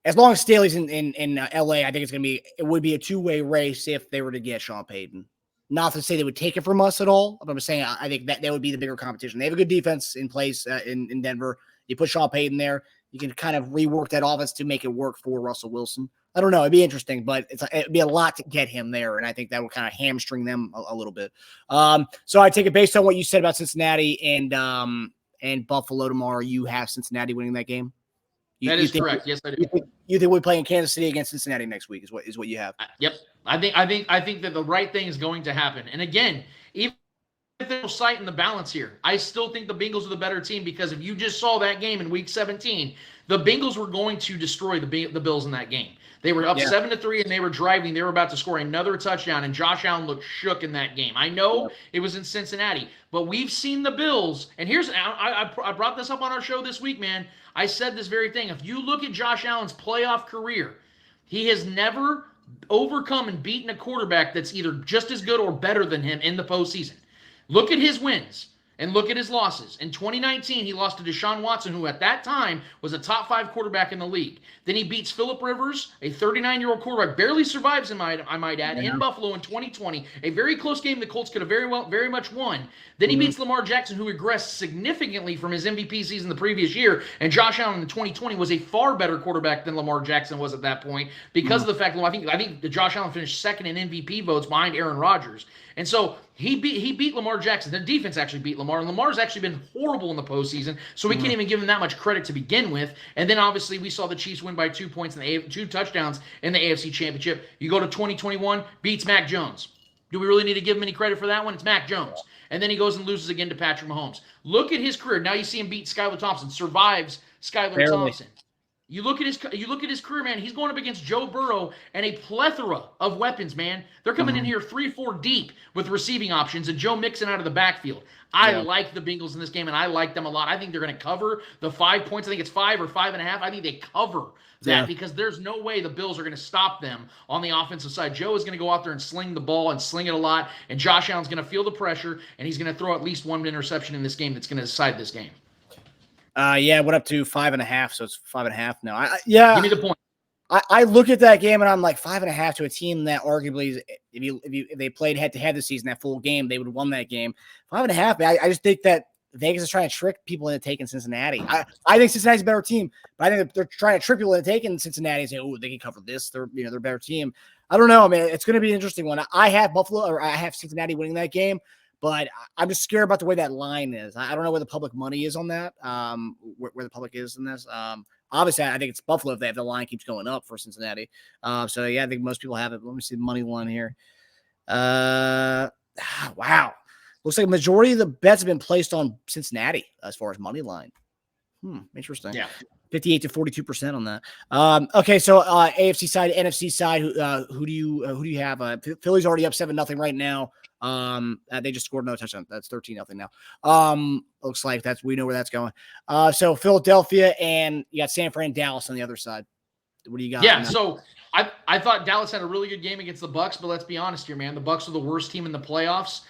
as long as Staley's in LA, I think it would be a two-way race if they were to get Sean Payton. Not to say they would take it from us at all, but I'm saying I think that would be the bigger competition. They have a good defense in place in Denver. You put Sean Payton there, you can kind of rework that offense to make it work for Russell Wilson. I don't know. It'd be interesting, but it'd be a lot to get him there, and I think that would kind of hamstring them a little bit. So I take it based on what you said about Cincinnati and Buffalo tomorrow. You have Cincinnati winning that game. That is correct. Yes, I do. You think we play in Kansas City against Cincinnati next week? Is what you have? Yep. I think that the right thing is going to happen. And again, even if they'll sight in the balance here, I still think the Bengals are the better team because if you just saw that game in Week 17, the Bengals were going to destroy the Bills in that game. They were up 7-3 and they were driving. They were about to score another touchdown, and Josh Allen looked shook in that game. I know it was in Cincinnati, but we've seen the Bills. And I brought this up on our show this week, man. I said this very thing. If you look at Josh Allen's playoff career, he has never overcome and beaten a quarterback that's either just as good or better than him in the postseason. Look at his wins. And look at his losses. In 2019, he lost to Deshaun Watson, who at that time was a top 5 quarterback in the league. Then he beats Phillip Rivers, a 39-year-old quarterback, barely survives, I might add, in Buffalo in 2020. A very close game the Colts could have very much won. Then he beats Lamar Jackson, who regressed significantly from his MVP season the previous year. And Josh Allen in 2020 was a far better quarterback than Lamar Jackson was at that point because of the fact that I think Josh Allen finished second in MVP votes behind Aaron Rodgers. And so he beat Lamar Jackson. The defense actually beat Lamar, and Lamar's actually been horrible in the postseason, so we can't even give him that much credit to begin with. And then obviously we saw the Chiefs win by 2 points in 2 touchdowns in the AFC Championship. You go to 2021, beats Mac Jones. Do we really need to give him any credit for that one? It's Mac Jones. And then he goes and loses again to Patrick Mahomes. Look at his career. Now you see him beat Skylar Thompson, survives Skylar Thompson. You look at his career, man. He's going up against Joe Burrow and a plethora of weapons, man. They're coming in here 3-4 deep with receiving options, and Joe Mixon out of the backfield. I like the Bengals in this game, and I like them a lot. I think they're going to cover the 5 points. I think it's 5 or 5.5. I think they cover that because there's no way the Bills are going to stop them on the offensive side. Joe is going to go out there and sling the ball and sling it a lot, and Josh Allen's going to feel the pressure, and he's going to throw at least one interception in this game that's going to decide this game. It went up to 5.5, so it's 5.5 now. Give me the point. I look at that game and I'm like 5.5 to a team that arguably, if they played head to head this season, that full game, they would have won that game. 5.5. I just think that Vegas is trying to trick people into taking Cincinnati. I think Cincinnati's a better team, but I think they're trying to trick people into taking Cincinnati and say, oh, they can cover this. They're a better team. I don't know, man. It's going to be an interesting one. I have I have Cincinnati winning that game. But I'm just scared about the way that line is. I don't know where the public money is on that, where the public is in this. Obviously, I think it's Buffalo if the line keeps going up for Cincinnati. I think most people have it. Let me see the money line here. Wow. Looks like a majority of the bets have been placed on Cincinnati as far as money line. Interesting. Yeah. 58 to 42% on that. Okay, so AFC side, NFC side, who do you have? Philly's already up 7-0 right now. They just scored another touchdown. That's 13-0 now. Looks like we know where that's going. So Philadelphia and you got San Fran, Dallas on the other side. What do you got? Yeah, so I thought Dallas had a really good game against the Bucks, but let's be honest here, man. The Bucks are the worst team in the playoffs,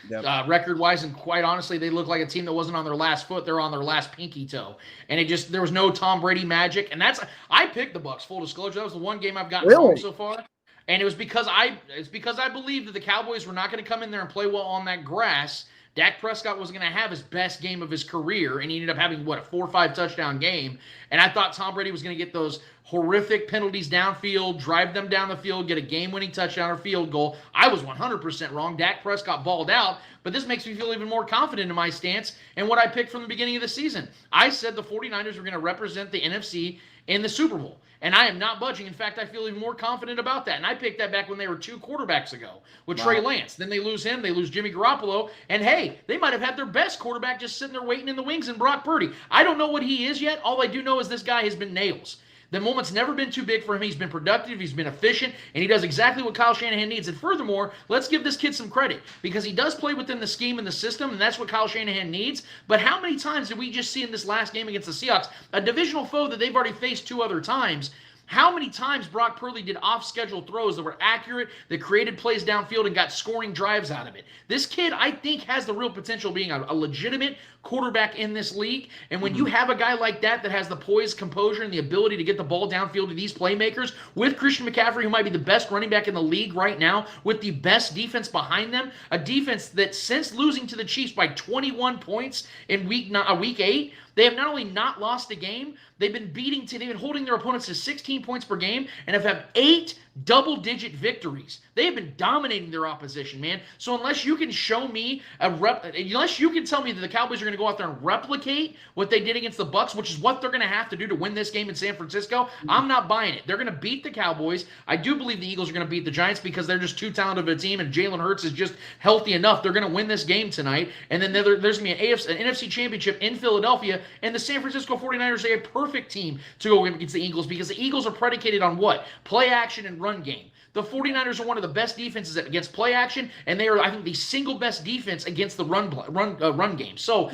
record-wise, and quite honestly, they look like a team that wasn't on their last foot. They're on their last pinky toe, and there was no Tom Brady magic. And I picked the Bucks. Full disclosure, that was the one game I've gotten wrong so far, and it was because I believed that the Cowboys were not going to come in there and play well on that grass. Dak Prescott was going to have his best game of his career, and he ended up having, a 4 or 5 touchdown game. And I thought Tom Brady was going to get those horrific penalties downfield, drive them down the field, get a game-winning touchdown or field goal. I was 100% wrong. Dak Prescott balled out, but this makes me feel even more confident in my stance and what I picked from the beginning of the season. I said the 49ers were going to represent the NFC in the Super Bowl. And I am not budging. In fact, I feel even more confident about that. And I picked that back when they were 2 quarterbacks ago with Trey Lance. Then they lose him. They lose Jimmy Garoppolo. And, hey, they might have had their best quarterback just sitting there waiting in the wings in Brock Purdy. I don't know what he is yet. All I do know is this guy has been nails. The moment's never been too big for him. He's been productive. He's been efficient. And he does exactly what Kyle Shanahan needs. And furthermore, let's give this kid some credit because he does play within the scheme and the system, and that's what Kyle Shanahan needs. But how many times did we just see in this last game against the Seahawks, a divisional foe that they've already faced 2 other times, how many times Brock Purdy did off-schedule throws that were accurate, that created plays downfield and got scoring drives out of it. This kid, I think, has the real potential of being a legitimate quarterback in this league. And when you have a guy like that has the poise, composure, and the ability to get the ball downfield to these playmakers, with Christian McCaffrey, who might be the best running back in the league right now, with the best defense behind them, a defense that since losing to the Chiefs by 21 points in week 8, they have not only not lost a game, they've been holding their opponents to 16 points per game and have had 8 double-digit victories. They have been dominating their opposition, man. So unless you can show me unless you can tell me that the Cowboys are going to go out there and replicate what they did against the Bucs, which is what they're going to have to do to win this game in San Francisco, I'm not buying it. They're going to beat the Cowboys. I do believe the Eagles are going to beat the Giants because they're just too talented of a team, and Jalen Hurts is just healthy enough. They're going to win this game tonight, and then there's going to be an NFC Championship in Philadelphia, and the San Francisco 49ers are a perfect team to go against the Eagles because the Eagles are predicated on what? Play action and run game. The 49ers are one of the best defenses against play action, and they are, I think, the single best defense against the run game. So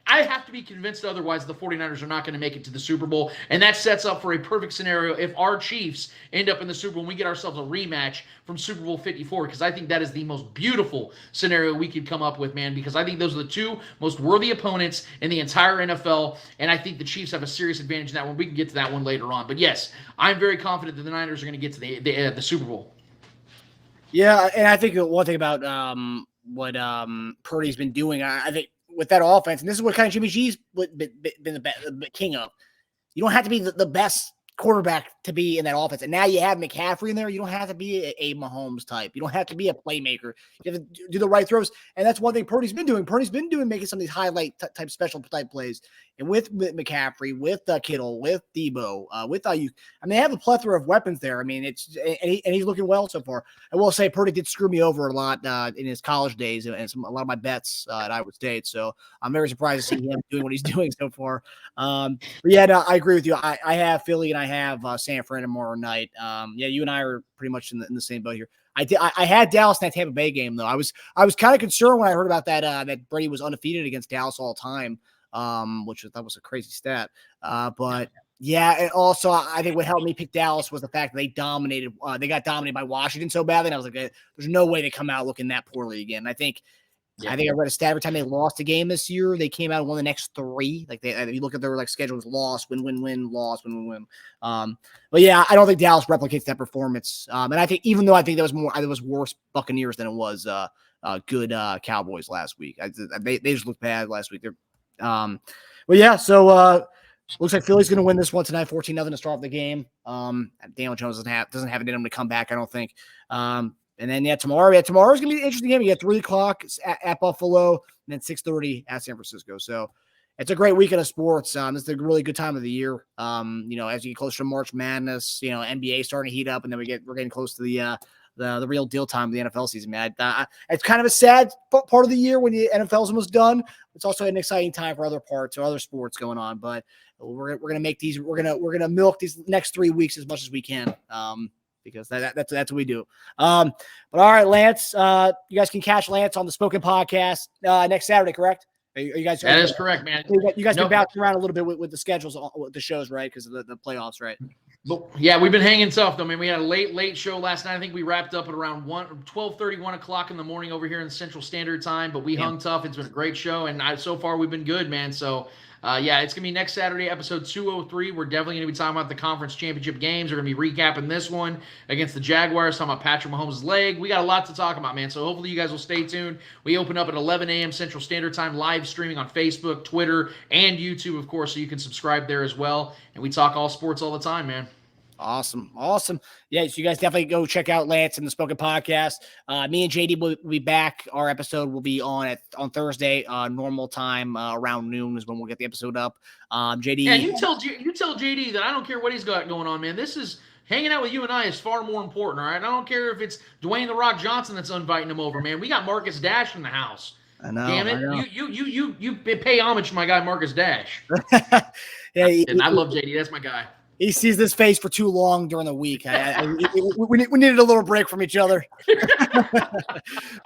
I have to be convinced otherwise the 49ers are not going to make it to the Super Bowl, and that sets up for a perfect scenario if our Chiefs end up in the Super Bowl and we get ourselves a rematch from Super Bowl 54, because I think that is the most beautiful scenario we could come up with, man, because I think those are the two most worthy opponents in the entire NFL, and I think the Chiefs have a serious advantage in that one. We can get to that one later on. But yes, I'm very confident that the Niners are going to get to the Super Bowl. Yeah, and I think one thing about what Purdy's been doing, I think with that offense, and this is what kind of Jimmy G's been the king of. You don't have to be the best quarterback to be in that offense. And now you have McCaffrey in there. You don't have to be a Mahomes type. You don't have to be a playmaker. You have to do the right throws. And that's one thing Purdy's been doing. Making some of these highlight type special type plays. And with McCaffrey, with Kittle, with Debo, with Ayuk, I mean, they have a plethora of weapons there. I mean, and he's looking well so far. I will say Purdy did screw me over a lot in his college days and a lot of my bets at Iowa State. So I'm very surprised to see him doing what he's doing so far. But yeah, no, I agree with you. I have Philly and I have San Fran tomorrow night. Yeah, you and I are pretty much in the same boat here. I had Dallas in that Tampa Bay game though. I was kind of concerned when I heard about that that Brady was undefeated against Dallas all time. Which that was a crazy stat. But yeah, and also I think what helped me pick Dallas was the fact that they got dominated by Washington so badly. And I was like, there's no way they come out looking that poorly again. I think I read a stat every time they lost a game this year, they came out and won the next 3. Like if you look at their schedules, loss, win, loss, win. But yeah, I don't think Dallas replicates that performance. And I think even though I think it was worse Buccaneers than it was good Cowboys last week. They just looked bad last week. Well, yeah, so looks like Philly's going to win this one tonight, 14-0 to start off the game. Daniel Jones doesn't have it in him to come back, I don't think. And then tomorrow's going to be an interesting game. You get 3:00 at Buffalo, and then 6:30 at San Francisco. So it's a great weekend of sports. This is a really good time of the year. As you get closer to March Madness, NBA starting to heat up, and then we're getting close to the real deal time of the NFL season, man. It's kind of a sad part of the year when the NFL's almost done. It's also an exciting time for other parts or other sports going on. But we're gonna make these. We're gonna milk these next 3 weeks as much as we can. Because that's what we do. But all right, Lance, you guys can catch Lance on the Spoken Podcast next Saturday, correct? Are you guys? That is correct, man. You guys been bouncing around a little bit with the schedules, with the shows, right? Because of the playoffs, right? But yeah, we've been hanging tough though, man. We had a late show last night. I think we wrapped up at around 12:30, 1 o'clock in the morning over here in Central Standard Time. But we hung tough. It's been a great show, and so far we've been good, man. So yeah, it's gonna be next Saturday, episode 203. We're definitely gonna be talking about the conference championship games. We're gonna be recapping this one against the Jaguars, talking about Patrick Mahomes' leg. We got a lot to talk about, man. So hopefully you guys will stay tuned. We open up at 11 a.m. Central Standard Time, live streaming on Facebook, Twitter, and YouTube, of course, so you can subscribe there as well. And we talk all sports all the time, man. Awesome. Yeah, so you guys definitely go check out Lance and the Spoken Podcast. Me and JD will be back. Our episode will be on Thursday, normal time, around noon is when we'll get the episode up. JD. Yeah, you tell JD that I don't care what he's got going on, man. This is hanging out with you and I is far more important, all right? I don't care if it's Dwayne The Rock Johnson that's inviting him over, man. We got Marcus Dash in the house. I know. Damn it. I know. You pay homage to my guy Marcus Dash. Yeah, and I love JD. That's my guy. He sees this face for too long during the week. We needed a little break from each other.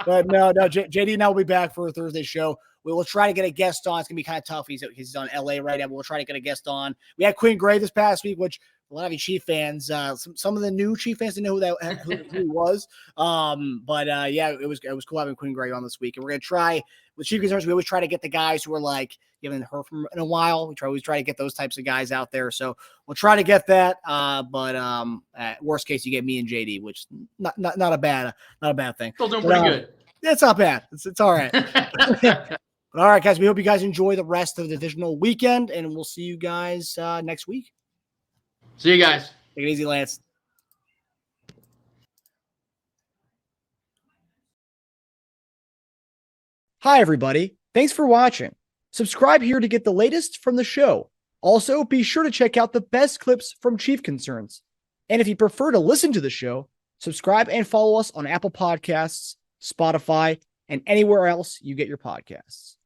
But no, JD and I will be back for a Thursday show. We will try to get a guest on. It's going to be kind of tough. He's on LA right now. We'll try to get a guest on. We had Quinn Gray this past week, which a lot of you Chief fans, some of the new Chief fans didn't know who he was. Yeah, it was cool having Quinn Gray on this week. And we're going to try with Chief concerns. We always try to get the guys who are like, you haven't heard from in a while. We always try to get those types of guys out there. So we'll try to get that. At worst case, you get me and JD, which not a bad thing. Still doing pretty good. It's not bad. It's all right. But all right, guys. We hope you guys enjoy the rest of the divisional weekend, and we'll see you guys next week. See you guys. Take it easy, Lance. Hi, everybody. Thanks for watching. Subscribe here to get the latest from the show. Also, be sure to check out the best clips from Chief Concerns. And if you prefer to listen to the show, subscribe and follow us on Apple Podcasts, Spotify, and anywhere else you get your podcasts.